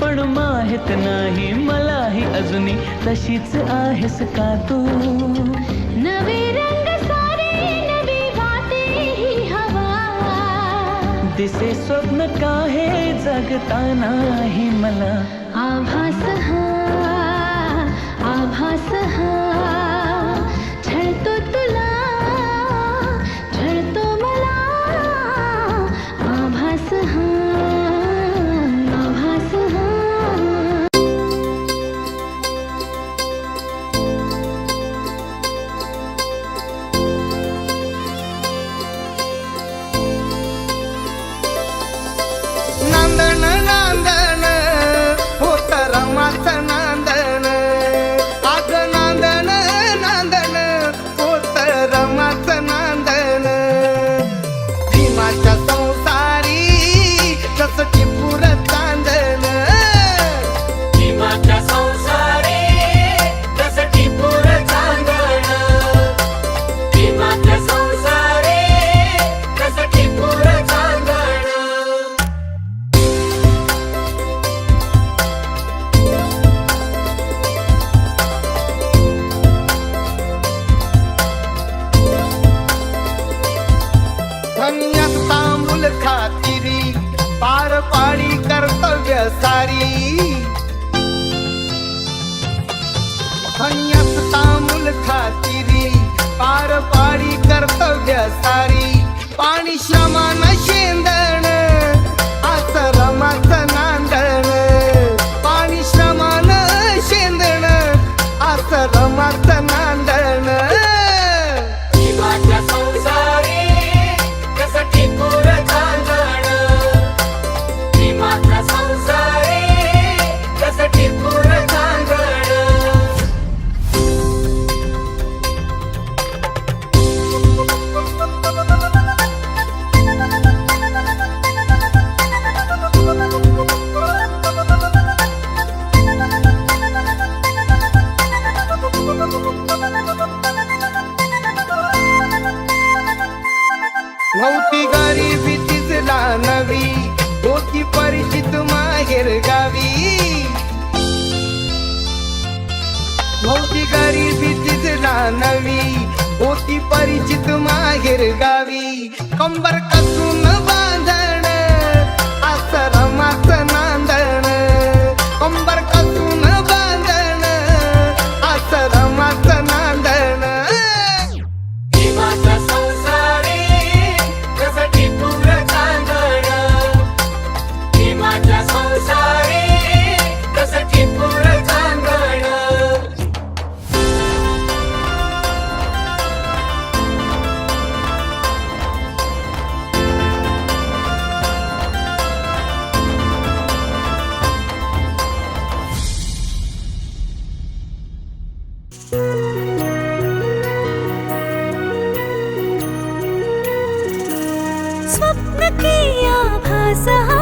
Speaker 13: पण माहित नाही मलाही अजूनही तशीच आहेस का तू.
Speaker 8: नवे रंग सारे नवी वाटे ही हवा.
Speaker 13: दिसे स्वप्न काहे जगतानाही मला.
Speaker 8: आभास हा छळतो तुला छळतो मला. आभास हा
Speaker 7: नांदण नांदण होत रमाचं नांदण. आज नांदण नांदण होत रमाचं नांदण. भीमाच्या संसारी जस टिपूर चांदण.
Speaker 6: भीमाच्या संसारी जस टिपूर चांदण. भीमाच्या संसारी जस टिपूर चांदण.
Speaker 7: धन्यात तांबूल खातिरी पार पाडी कर्तव्य सारी. धन्यात तांबूल खातिरी पार पाडी कर्तव्य सारी. पाणी श्रमान शेंदण आस रमाचं नांदण. पाणी श्रमान शेंदण आस रमाचं नांदण.
Speaker 6: भीमाच्या संसारी जस टिपूर चांदण. भीमाच्या संसारी जस टिपूर चांदण.
Speaker 7: नव्हती गरीबी तिजला नवी होती परिचित माहेर गावी. नव्हती गरीबी तिजला नवी होती परिचित माहेर गावी. कंबर कसून बांधण आस रमाचं नांदण. कंबर कसून बांधण आस रमाचं नांदण.
Speaker 6: भीमाच्या संसारी जस टिपूर चांदण. भीमाच्या संसारी जस टिपूर चांदण.
Speaker 8: स्वप्न की आभास हा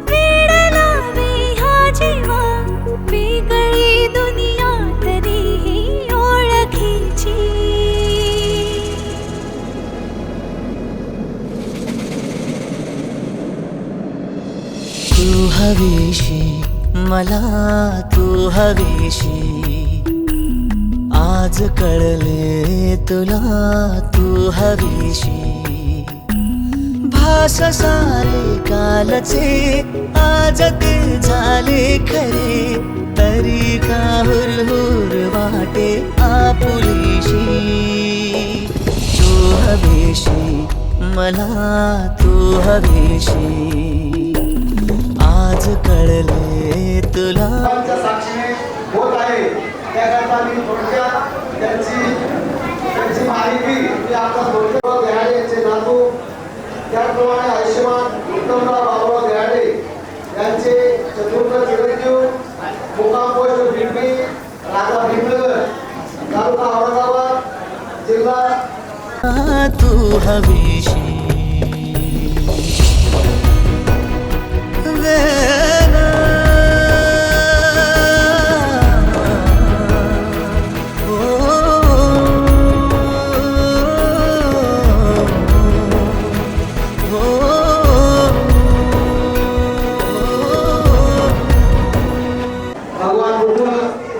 Speaker 8: वेड लावे
Speaker 7: हवीशी मला तू हवीशी आज कळले तुला तू हवीशी भास सारे कालचे आज ते झाले खरे तरी का हुरहुर वाटे आपुलीशी तू हवीशी मला तू हवीशी आज कळले तुला
Speaker 14: साक्षीने होत आहे त्याकरता मी थोडक्यात त्यांची माहिती मी आता थोडक्यात गहाडे यांचे नातू त्याचप्रमाणे आयुष्यमान उत्तमराव बाबुराव गहाडे यांचे चतुर्थ चिरंजीव मुक्काम पोस्ट भिंपी राजा भीमनगर तालुका औरंगाबाद जिल्हा
Speaker 7: तू हवीशी
Speaker 14: भगवान बुद्ध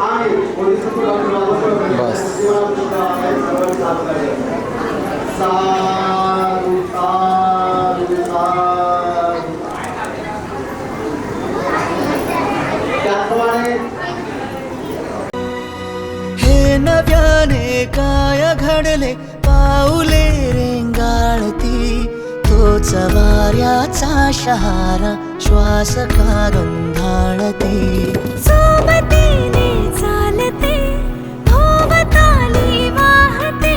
Speaker 14: आणि बोधिसत्व डॉक्टर बाबासाहेब साधु साधु साधु त्याप्रमाणे
Speaker 7: हे नव्याने काय घडले पाऊले रेंगाळती तोच वाऱ्याचा शहारा श्वास का गंधाळते
Speaker 8: सोबतीने चालते भोवताली वाहते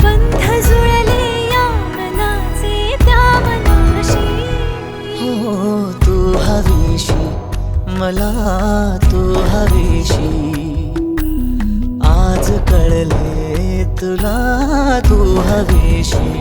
Speaker 8: बंध जुळले या मनाचे त्या मनाशी
Speaker 7: हो तू हवीशी मला तू हवीशी आज कळले तुला तू हवीशी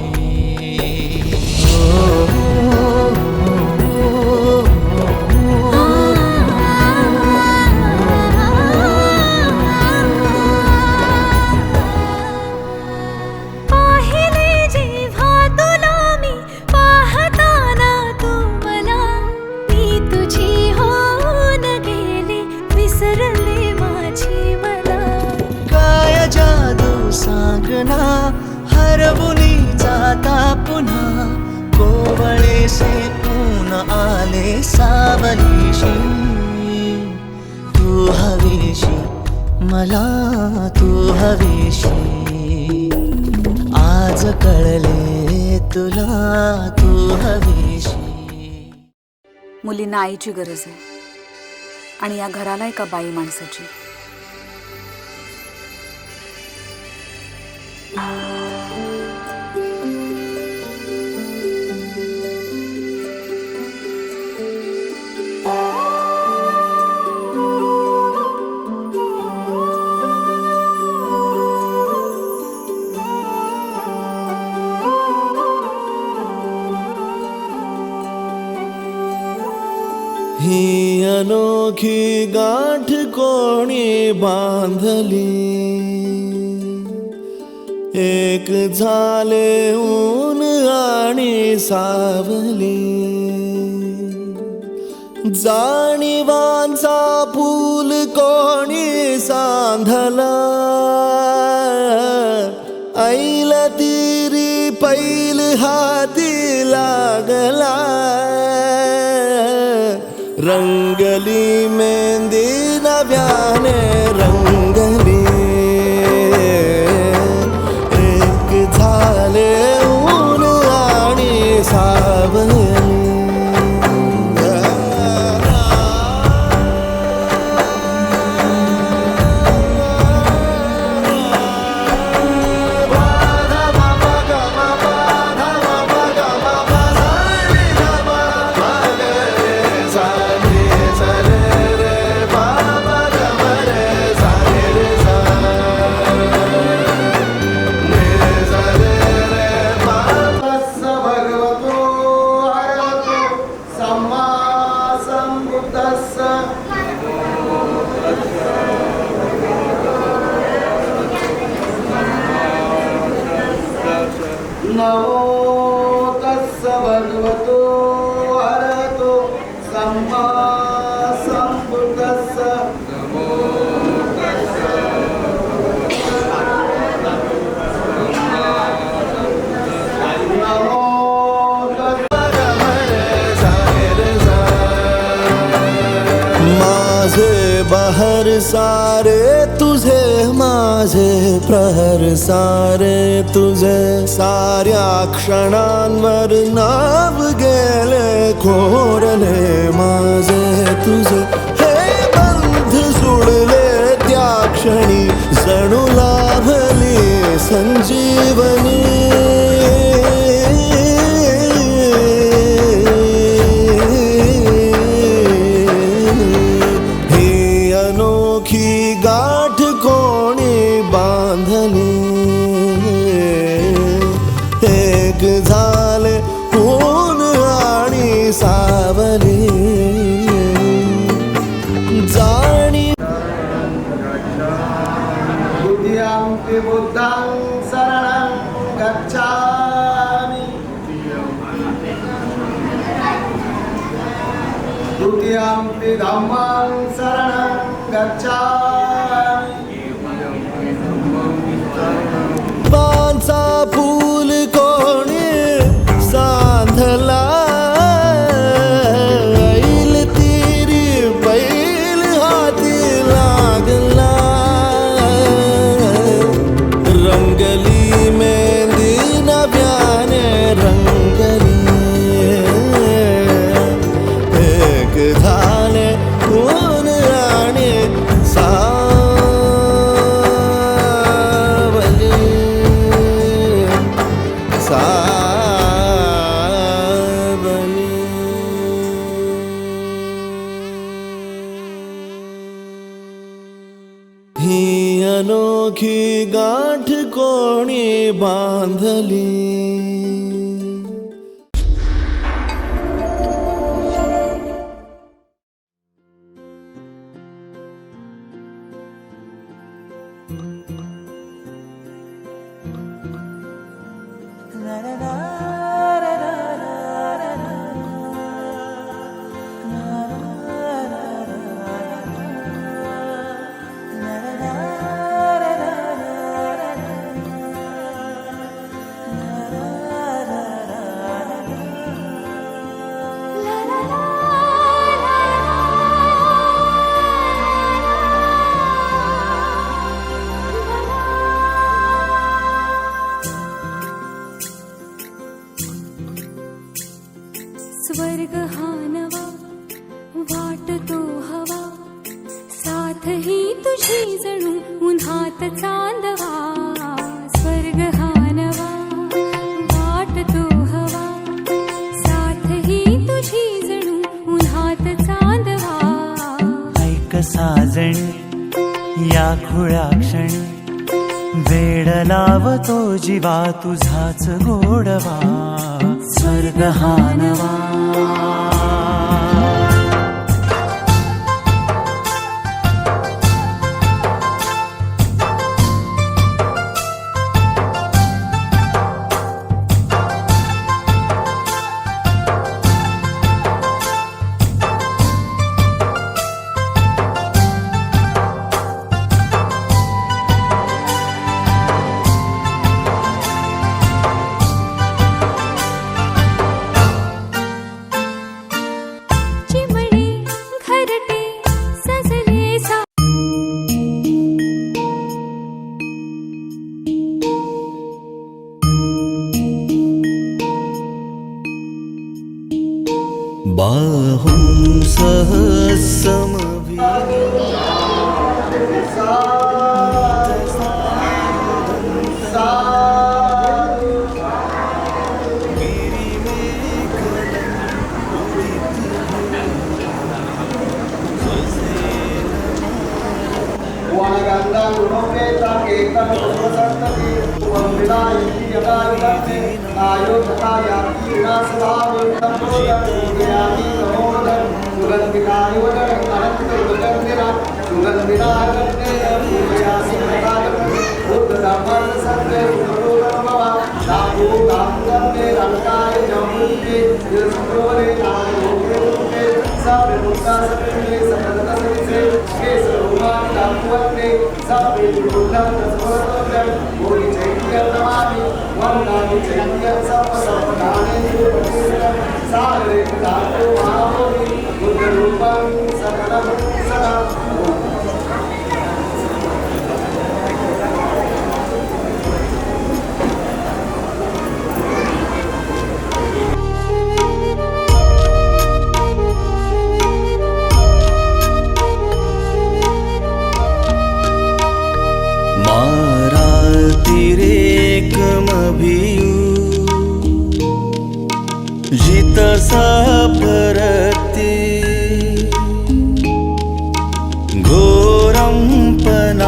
Speaker 8: पाहिले जेव्हा तुला मी पाहताना तू मला मी तुझी होऊन गेले विसरले माझी मला
Speaker 7: काय जादू सांगना हरवुनी जाता पुन्हा कोवळे से ऊन आले सावलीशी तू हवीशी मला तू हवीशी आज कळले तुला तू हवीशी
Speaker 15: मुलींना आईची गरज आहे आणि या घराला एका बाई माणसाची
Speaker 1: ही अनोखी गाठ कोणी बांधली एक झाले ऊन आणि सावली जाणीवांचा फूल कोणी सांधला ऐल तिरी पैल हाती लागला रंगली मेहंदी नव्याने रंगली एक झाले ऊन आणि सावली
Speaker 14: नमो तस्स भगवतो अरहतो सम्मा
Speaker 1: माझे बहर सारे तुझे, माझे प्रहर सारे तुझे, साऱ्या क्षणांवर नाव गेले कोरले माझे तुझे. हे बंध सुडले त्या क्षणी जणू लाभली संजीवनी. ही गाठ कोणी बांधली, एक झाले ऊन आणि सावली. जाणी
Speaker 14: द्वितीयंपि बुद्धं शरणं गच्छामि. द्वितीयंपि धम्मं शरणं गच्छामि.
Speaker 1: पांचा फूल कोणी सांधला, ऐल तिरी बैल हाती लागला. रंगली मेहंदी नव्याने रंगली, एक झाले ऊन आणि सावली. सावली. ही अनोखी गाठ कोणी बांधली.
Speaker 8: स्वर्ग हा नवा वाटतो हवा, साथ ही तुझी जणू उन्हात चांदवा. स्वर्ग हा नवा वाटतो हवा, साथ ही तुझी जणू उन्हात चांदवा.
Speaker 13: ऐक साजणी या खुळ्या क्षणी, वेड लावतो जीवा तुझाच गोडवा. स्वर्ग हा नवा.
Speaker 1: बाहुं सहसमभि
Speaker 14: सारे देवं सकलं सदा
Speaker 1: जित सापरते घोरं पनालवकमख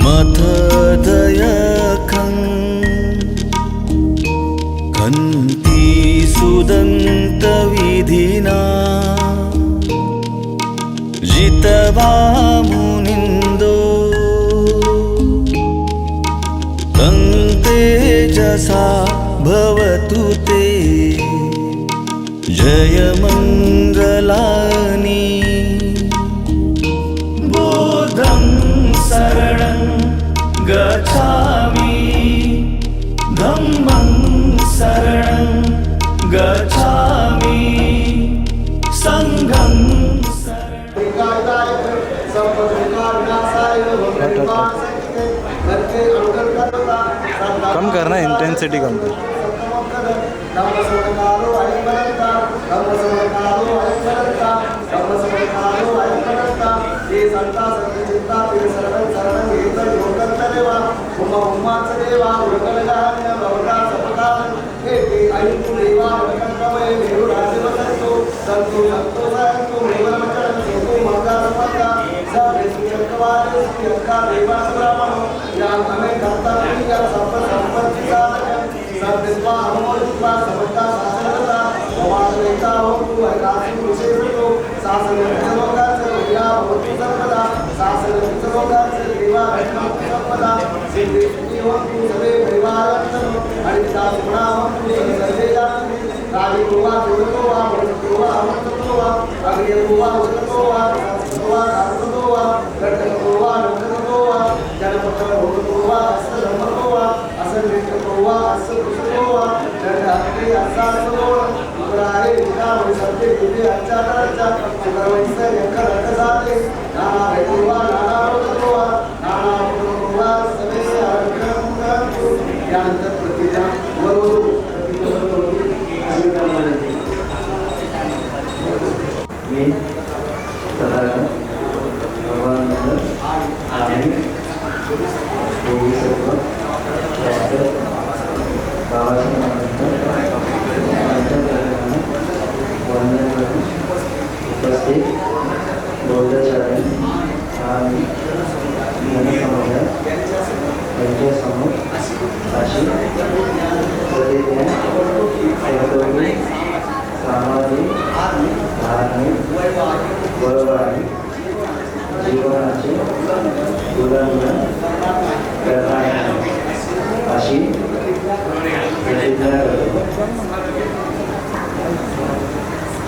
Speaker 1: मथदयखं खन्ति सुदन्तविधिना जितवामुनिन्दो तेजसा भवतु ते जय मंगलानि बोधं शरणं गच्छामि धम्मं शरणं गच्छामि संघं
Speaker 12: कम करना इंटेंसिटी कम कर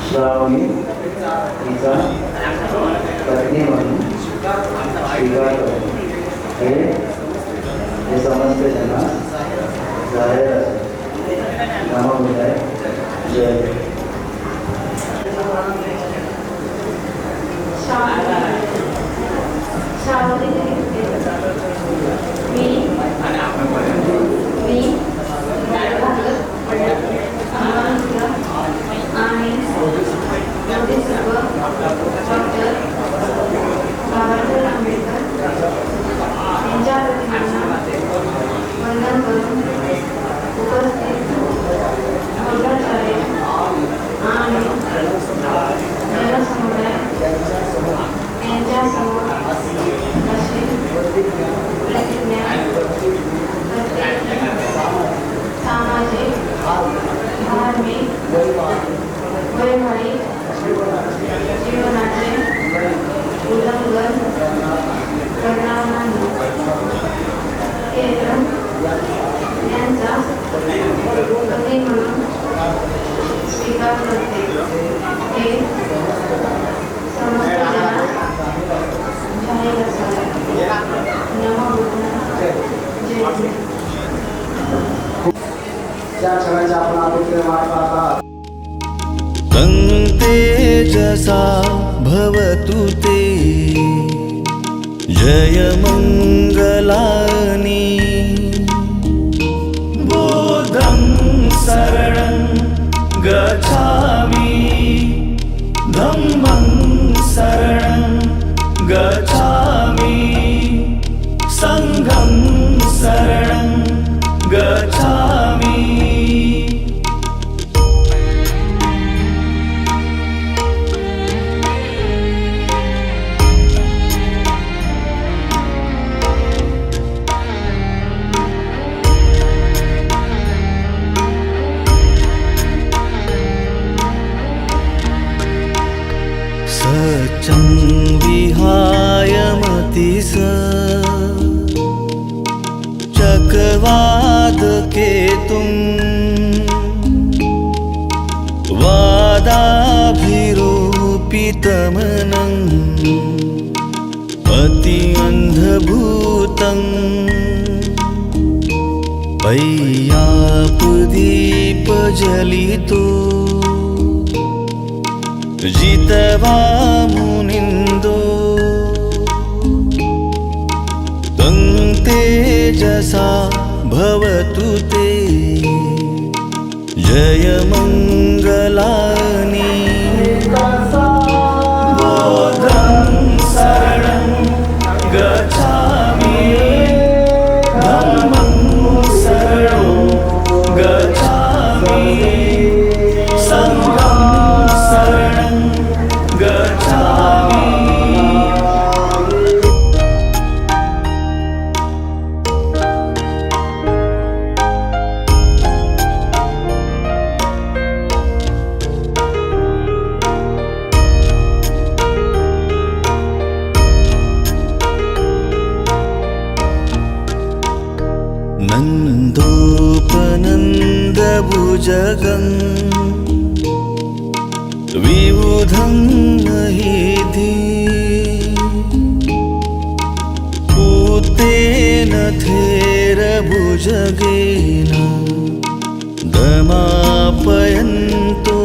Speaker 16: श्रावणी तिचा पत्नी म्हणून स्वीकार करतो हे समस्त जना जाहीर असेल. नाममुदाय जय
Speaker 14: ज्या क्षणाची आपण आरोग्य वाट पाहता
Speaker 1: तेजसा भवतु ते जय मंगलानि बुद्धं शरणं गच्छामि धम्मं शरणं गच्छामि संघं शरणं गच्छामि सचं विहाय मतिस चकवादकेतुं वादाभिरूपितमनम् अति अन्धभूतं पय्यापदीपजलितो जितवा मुनिन्दो तं तेजसा भवतु ते जय मंगलानि बुद्धं शरणं गच्छामि धम्मं शरणं गच्छामि संघं शरणं गच्छामि नन्दोपनन्दभुजगं विबुधं महीधि पूतेन थेरभुजगेन दमापयन्तो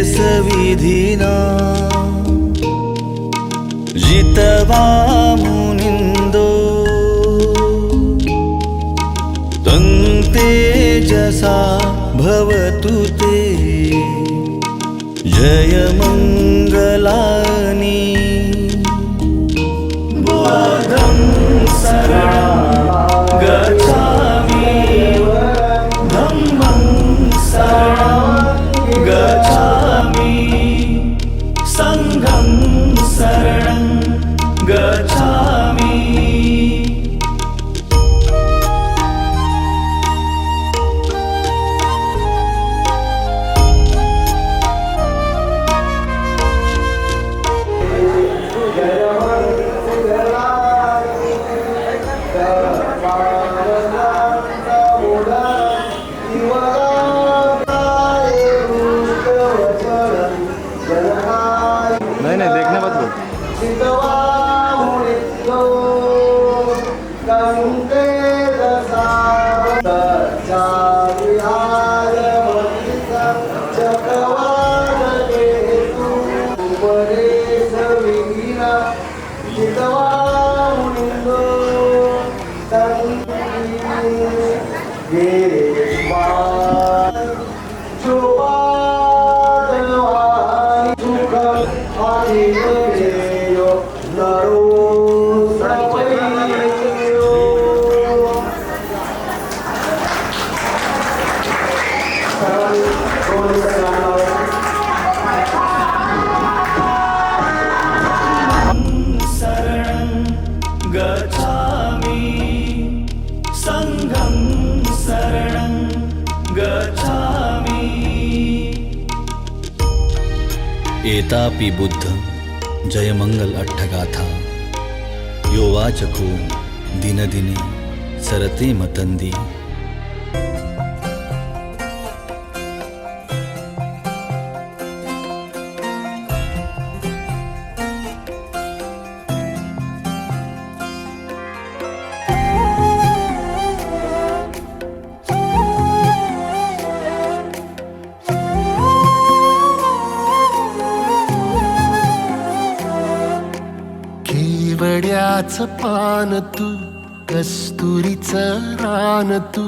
Speaker 1: ईथुपदेशविधिना जितवा मुनिन्दो तं तेजसा भवतु ते जय मंगलानि बुद्धं शरणं गच्छामि धम्मं शरणं गच्छामि संघं शरणं गच्छामि
Speaker 12: नहीं नहीं देखने मत बोल शरणं गच्छामि संघं शरणं गच्छामि
Speaker 17: एतापि बुद्ध जयमंगल अट्ठगाथा यो वाचको दिनदिने सरते मतंदी
Speaker 3: केवड्याचं पान तू कस्तुरीचं रान तू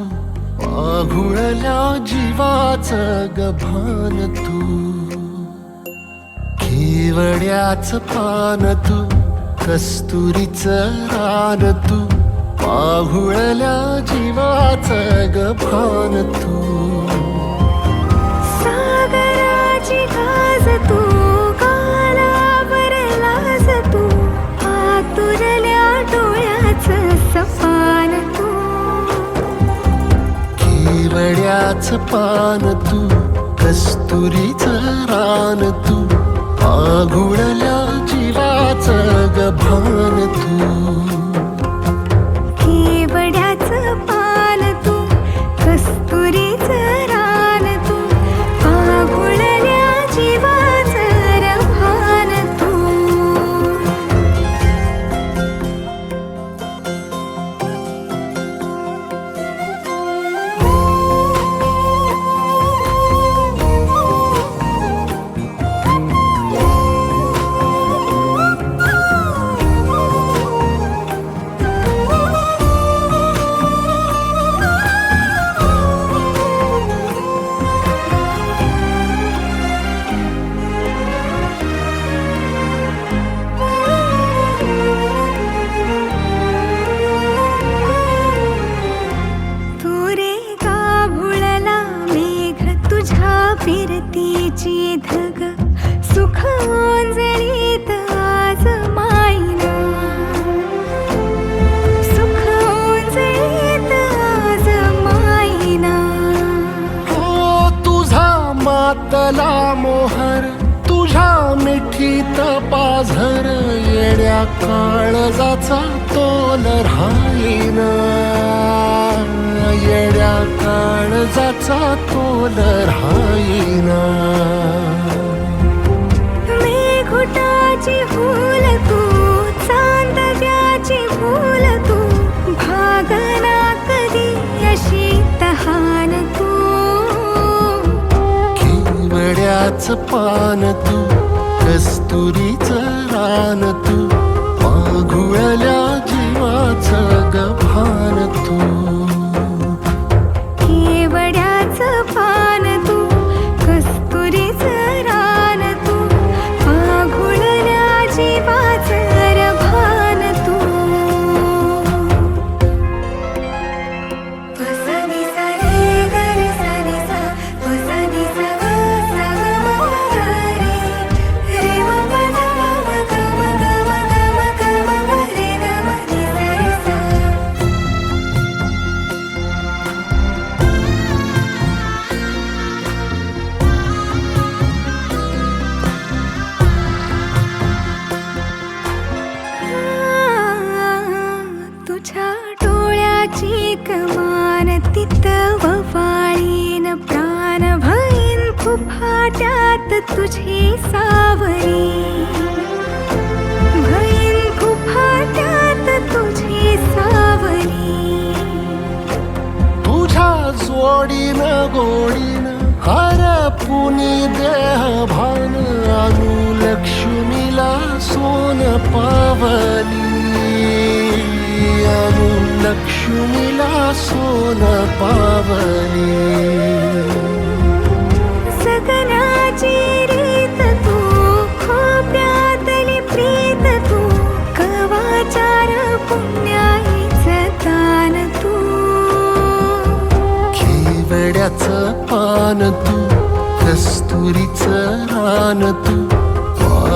Speaker 3: आघुळल्या जीवाचं गभान तू केवड्याचं पान तू कस्तुरीचं रान तू आघुळल्या जीवाचं गभान तू
Speaker 8: सागराची गाज तू गालावर लाज तू आतुरल्या डोळ्याचं सपान तू
Speaker 3: केवड्याचं पान तू कस्तुरीचं रान तू आघुळल्या जीवाचं गभान तू
Speaker 8: केवड्याचं पान तू कस्तुरीचं रान तू आघुळल्या जीवाचं रभान तू फिरतीची धग सुख ओंजळीत आज मायना सुख ओंजळीत आज मायना
Speaker 3: ओ तुझा मातला मोहर तुझ्या मिठीत पाझर येड्या काळजाचा तोल राहीना येड्या काळजाचा तोल राहीना
Speaker 8: मेघुटाची फूल तू चांदव्याची फूल तू भागना कधी अशी तहान तू
Speaker 3: केवड्याचं पान तू कस्तुरीचं रान तू आघुळल्या जीवाचं गभान तू
Speaker 8: केवड्याचं पान तू कस्तुरीचं रान तू आघुळल्या जीवाचं रभान तू पसनी सा रे ग रे सा रे सा पसनी सा ग सा ग म ग रे रे म प ध म ग म ग म ग म ग म म रे ग म रे सा रे सा तुझ्या डोळ्याची कमान तिथं ववाळीन प्राण भईन फुफाट्यात तुझी सावरी भईन फुफाट्यात तुझी सावरी
Speaker 3: तुझ्या जोडीनं गोडीनं हरपुनी देह भान अनुलक्ष्मीला सोन पावली अनुलक्ष्मीला सोन पावली
Speaker 8: सगनाची रीत तू खोप्यातली प्रीत तू कवाचार पुण्याईचं दान तू
Speaker 3: केवड्याचं पान तू कस्तुरीचं रान तू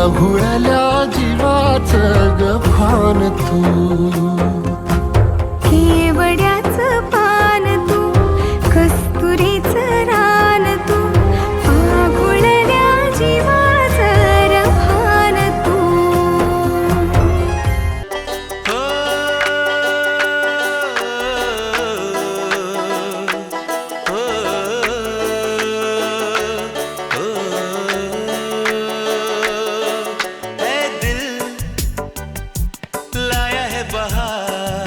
Speaker 3: आघुळल्या जीवाचं गभान तू
Speaker 8: केवड्याचं पान तू कस्तुरीचं रान तू आघुळल्या जीवाचं रभान तू
Speaker 10: लाया है बहार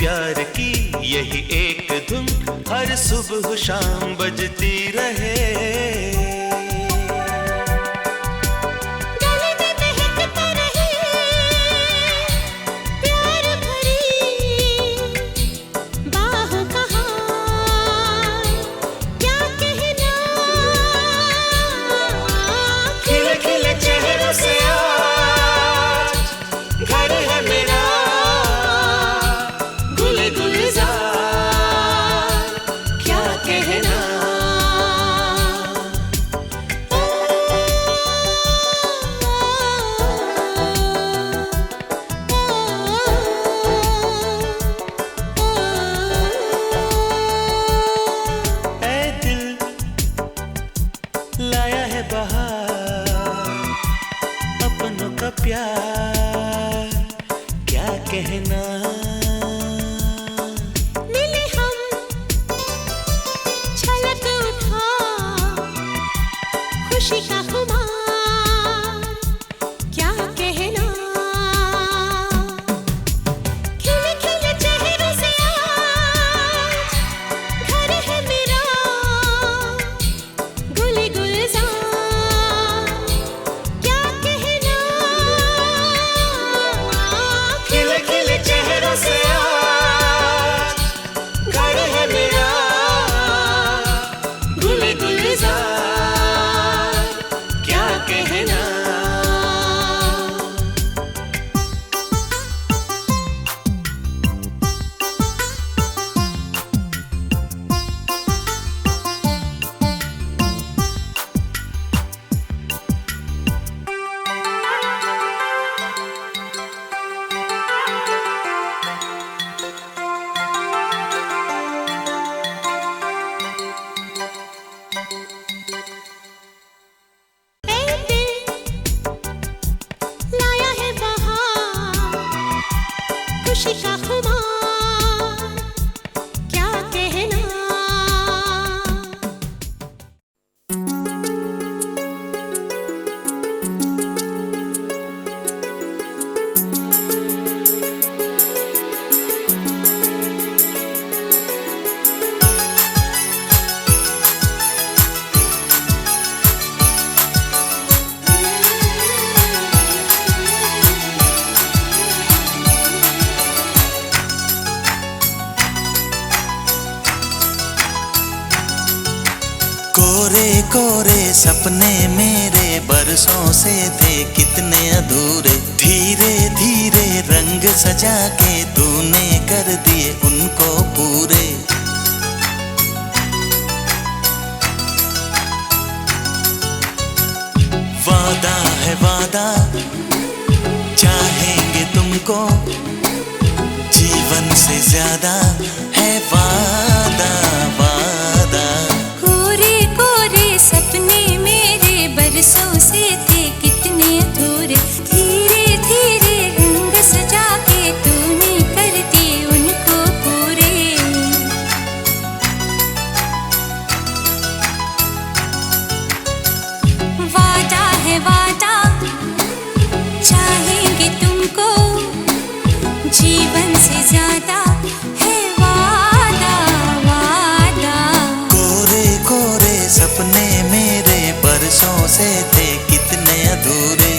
Speaker 2: प्यार की यही एक धुन हर सुबह शाम बजती रहे। प्यार क्या कहना,
Speaker 8: मिले हम छलक उठा खुशी का खुमार क्या कहना, खिले खिले चेहरों से आज घर है मेरा गुल गुलजार खुशी का खुमार क्या कहना।
Speaker 2: कोरे कोरे सपने मेरे बरसों से थे कितने अधूरे, धीरे धीरे रंग सजा के तूने कर दिए उनको पूरे। वादा है वादा चाहेंगे तुमको, जीवन से ज्यादा है वादा वादा।
Speaker 8: सपने मेरे बरसों से थे कितने अधूरे, धीरे धीरे रंग सजा के तूने कर दिए उनको पूरे। वादा है वादा चाहेंगे तुमको, जीवन से ज्यादा है वादा वादा।
Speaker 2: कोरे कोरे सपने मेरे बरसों से थे कितने अधूरे।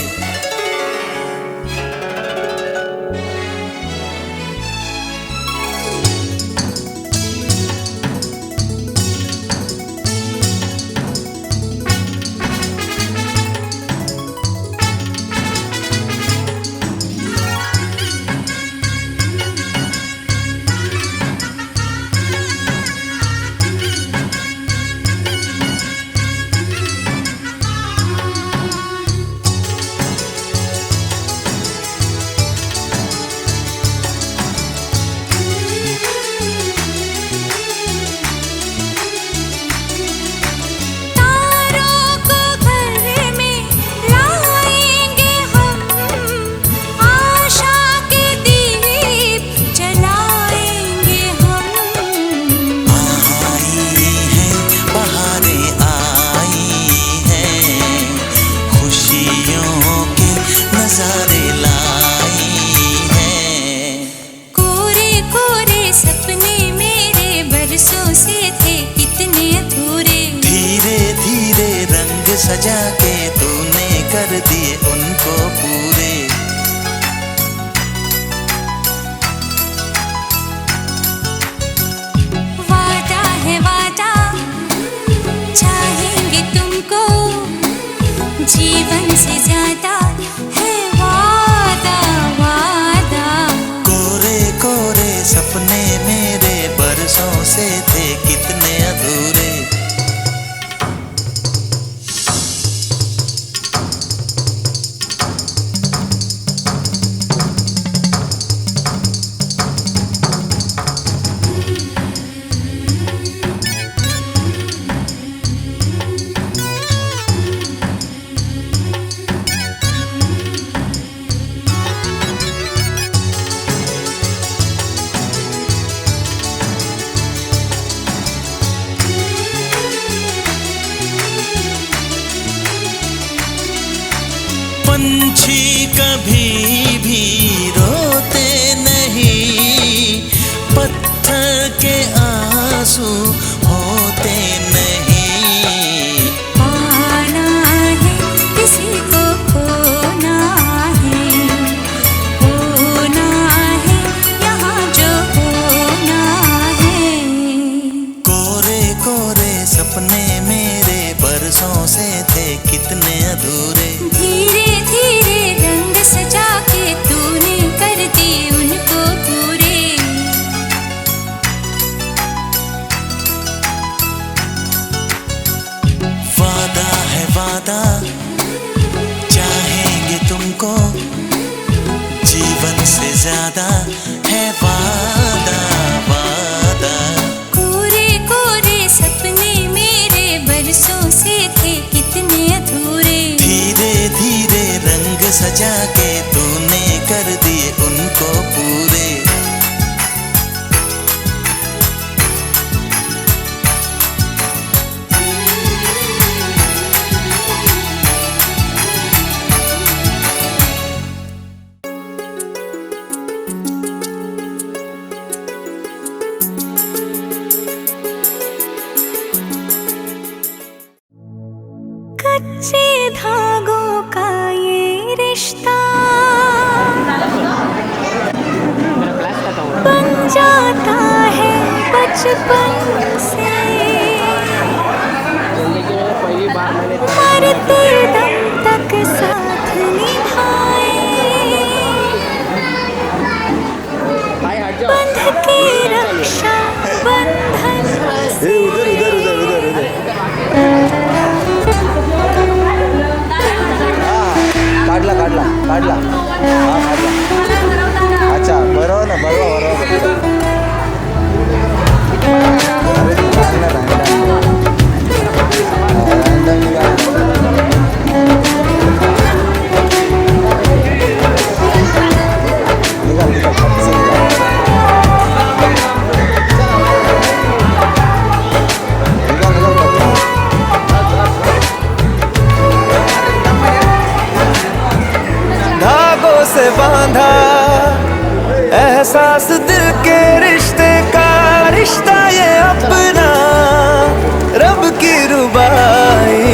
Speaker 2: सजा के तूने कर दिए उनको पूरे।
Speaker 8: वादा है वादा, चाहेंगे तुमको, जीवन से ज्यादा है वादा वादा।
Speaker 2: कोरे कोरे सपने मेरे बरसों से थे कितने अधूरे। पंछी कभी भी रोते नहीं, पत्थर के आंसू होते नहीं।
Speaker 8: पाना है किसी को खोना है, होना है यहाँ जो होना है।
Speaker 2: कोरे कोरे सपने मेरे बरसों से थे कितने अधूरे।
Speaker 8: धीरे धीरे रंग सजा के तूने कर दी उनको पूरे।
Speaker 2: वादा है वादा, चाहेंगे तुमको, जीवन से ज्यादा है वादा वादा।
Speaker 8: कोरे कोरे सपने मेरे बरसों से थे कितने अधूरे।
Speaker 2: धीरे धीरे रंग सजा के तूने कर दिए उनको पूरे।
Speaker 8: कच्चे धागों का ये रिश्ता बन जाता है बचपन से। मरते दम तक साथ निभाए, बंध के रक्षा बंधन से।
Speaker 12: काढला काढला काढला हा काढला। अच्छा बरोबर ना, बरोबर
Speaker 1: धागों से बांधा एहसास दिल के रिश्ते का, रिश्ता ये अपना रब की रुबाई।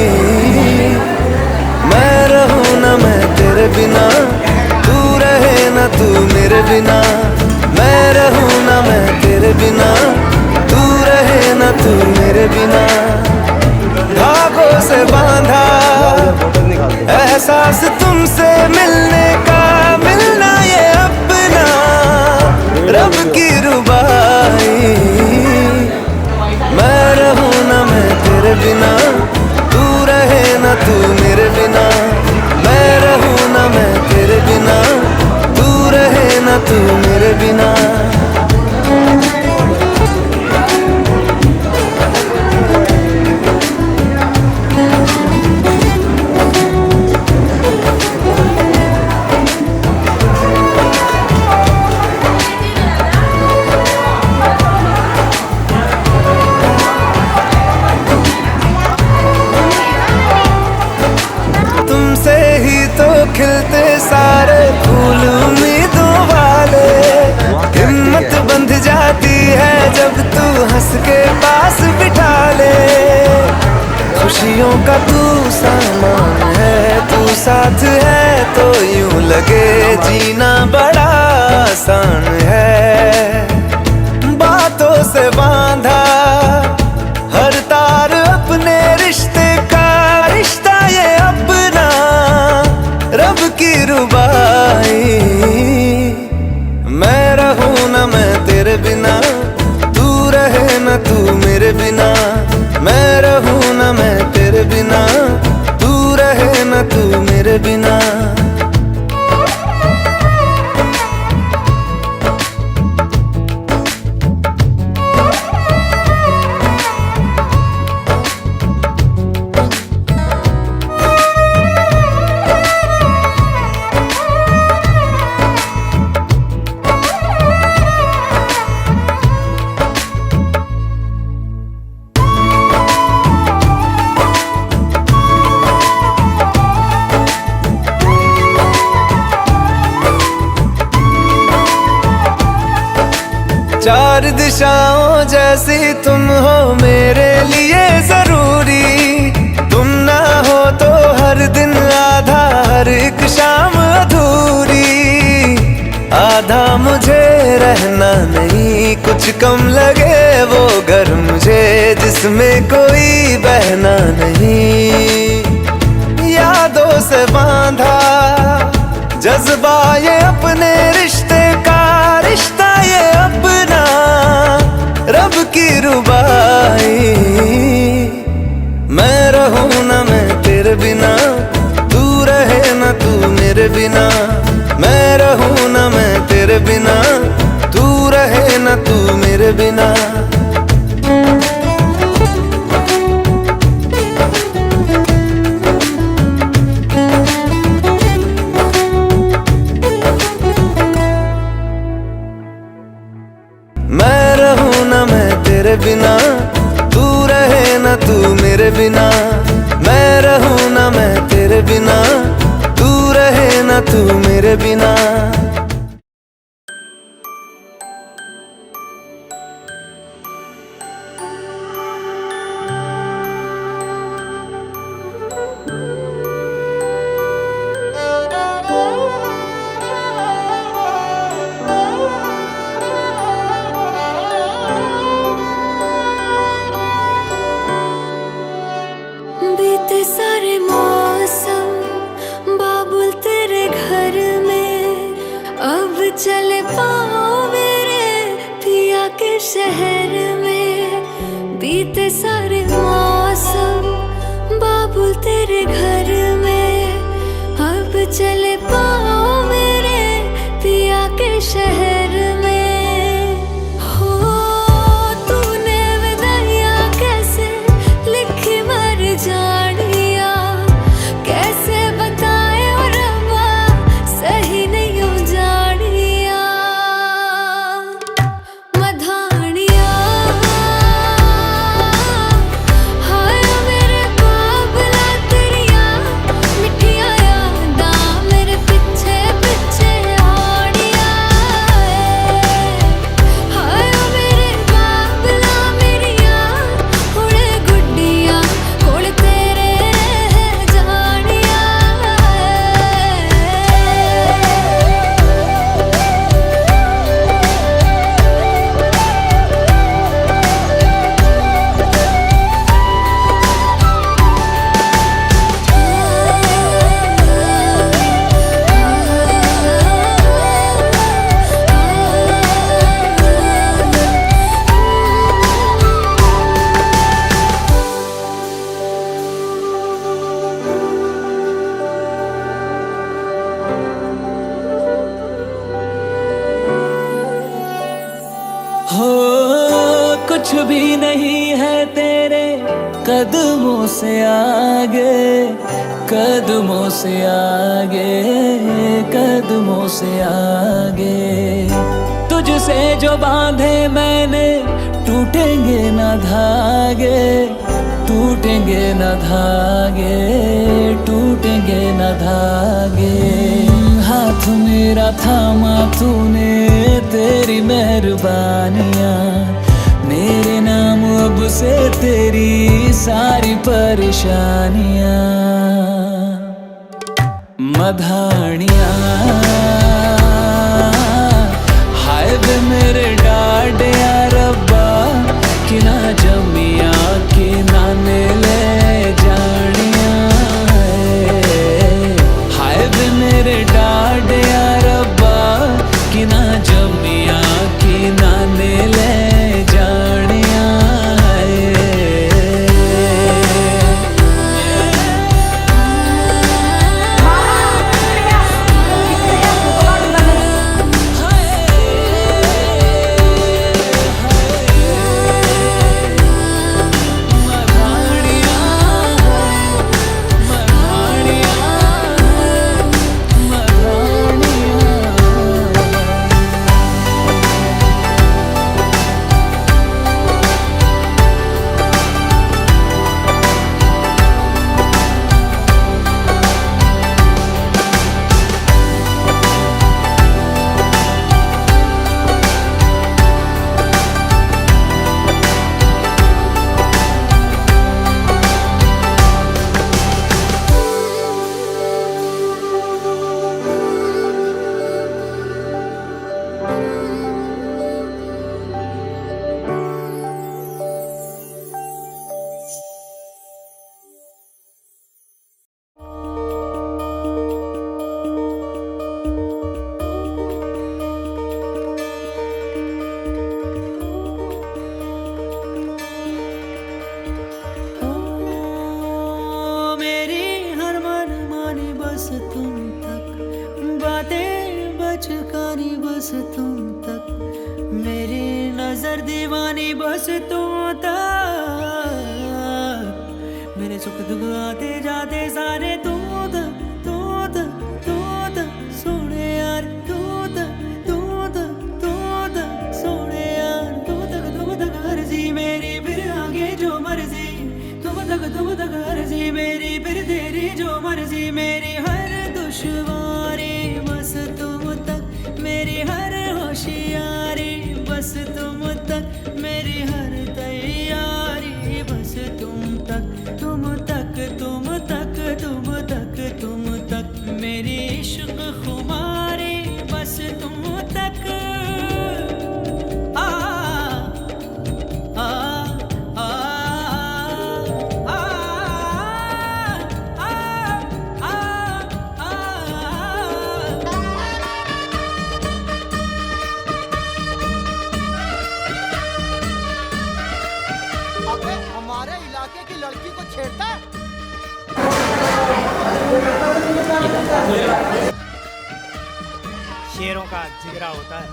Speaker 1: मैं रहूं ना मैं तेरे बिना, तू रहे ना तू मेरे बिना। मैं रहूं ना मैं तेरे बिना, तू रहे ना तू मेरे बिना। धागों से बांधा एहसास तुमसे मिलने का, मिलना ये अपना रब की रुबाई। मैं रहूं ना मैं तेरे बिना, तू रहे ना तू मेरे बिना। मैं रहूं ना मैं तेरे बिना, तू रहे ना तू मेरे बिना। खिलते सारे फूल उम्मीदों वाले, हिम्मत बंध जाती है जब तू हंस के पास बिठा ले। खुशियों का तू सा साथ है तो यूं लगे जीना बड़ा आसान है। बातों से बांधा हर तार अपने रिश्ते का, रिश्ता ये अपना रब की रुबाई। मैं रहूं ना मैं तेरे बिना, तू रहे ना तू मेरे बिना। मैं रहूं ना मैं तेरे बिना, तू रहे ना तू मेरे बिना। चार दिशाओं जैसी तुम हो मेरे लिए जरूरी। तुम ना हो तो हर दिन आधा, हर एक शाम अधूरी। आधा मुझे रहना नहीं, कुछ कम लगे वो घर मुझे जिसमें कोई बहना नहीं। यादों से बांधा जज्बा ये अपने रिश्ते का, रिश्ता ये अपना रब की रुबाई। मैं रहूं ना मैं तेरे बिना, तू रहे ना तू मेरे बिना। मैं रहूं ना मैं तेरे बिना, तू रहे ना तू मेरे बिना। मैं रहूं ना मैं तेरे बिना, तू रहे ना तू मेरे बिना। मैं रहूं ना मैं तेरे बिना, तू रहे ना तू मेरे बिना।
Speaker 8: बीते सारे मौसम बाबुल तेरे घर में, अब चले पाओ मेरे पिया के शहर में। बीते सारे मौसम बाबुल तेरे घर में, अब चले पाओ मेरे पिया के शहर में। जानिया कैसे बताए और रब्बा सही नहीं हो जानिया। मधानिया हाय मेरे बाबला तेरिया, मिठिया यादां मेरे पीछे पीछे आनिया। हाय मेरे बाबला मेरिया हुणे गुड्डिया कोल तेरे जानिया।
Speaker 13: हो कुछ भी नहीं है तेरे कदमों से आगे, कदमों से आगे, कदमों से आगे। तुझसे जो बांधे मैंने टूटेंगे न धागे, टूटेंगे न धागे, टूटेंगे न धागे। हाथ मेरा थामा तूने, तेरी मेहरबानियाँ मेरे नाम अब से तेरी सारी परेशानियाँ। मधानिया हाय वे मेरे डाडिया रब्बा कि ना जमिया कि ना ने ले जानिया हाय वे मेरे डाडिया रब्बा कि ना जमिया कि ना ने ले जानिया
Speaker 6: बस तुम तक मेरी नजर दीवानी बस तुम तक मेरे सुख दुख आते जाते सारे तू तक सोने यार तू तक सोने यार तू तक अर्जी मेरी फिर आगे जो मर्जी तुम तक अर्जी मेरी फिर तेरी जो मर्जी मेरी हर दुश्वारी बस तुम तक मेरी हर होशियारी बस तुम तक मेरी हर तैयारी बस तुम तक मेरी इश्क खुमारी बस तुम तक
Speaker 7: हमारे इलाके की लड़की को छेड़ता है।
Speaker 18: शेरों का जिगरा होता है।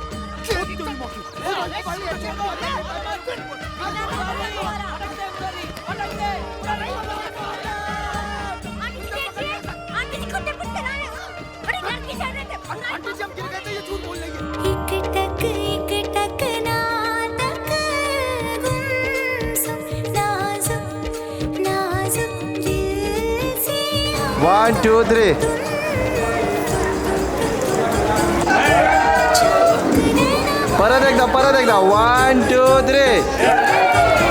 Speaker 12: One, two, three. परत एकदा 1 2 3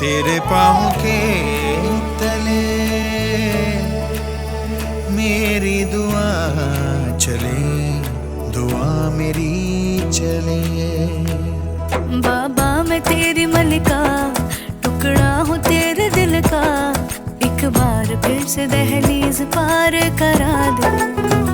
Speaker 10: तेरे पाँव के तले मेरी दुआ चले, दुआ मेरी चले।
Speaker 8: बाबा मैं तेरी मलिका, टुकड़ा हूँ तेरे दिल का, एक बार फिर से दहलीज पार करा दे।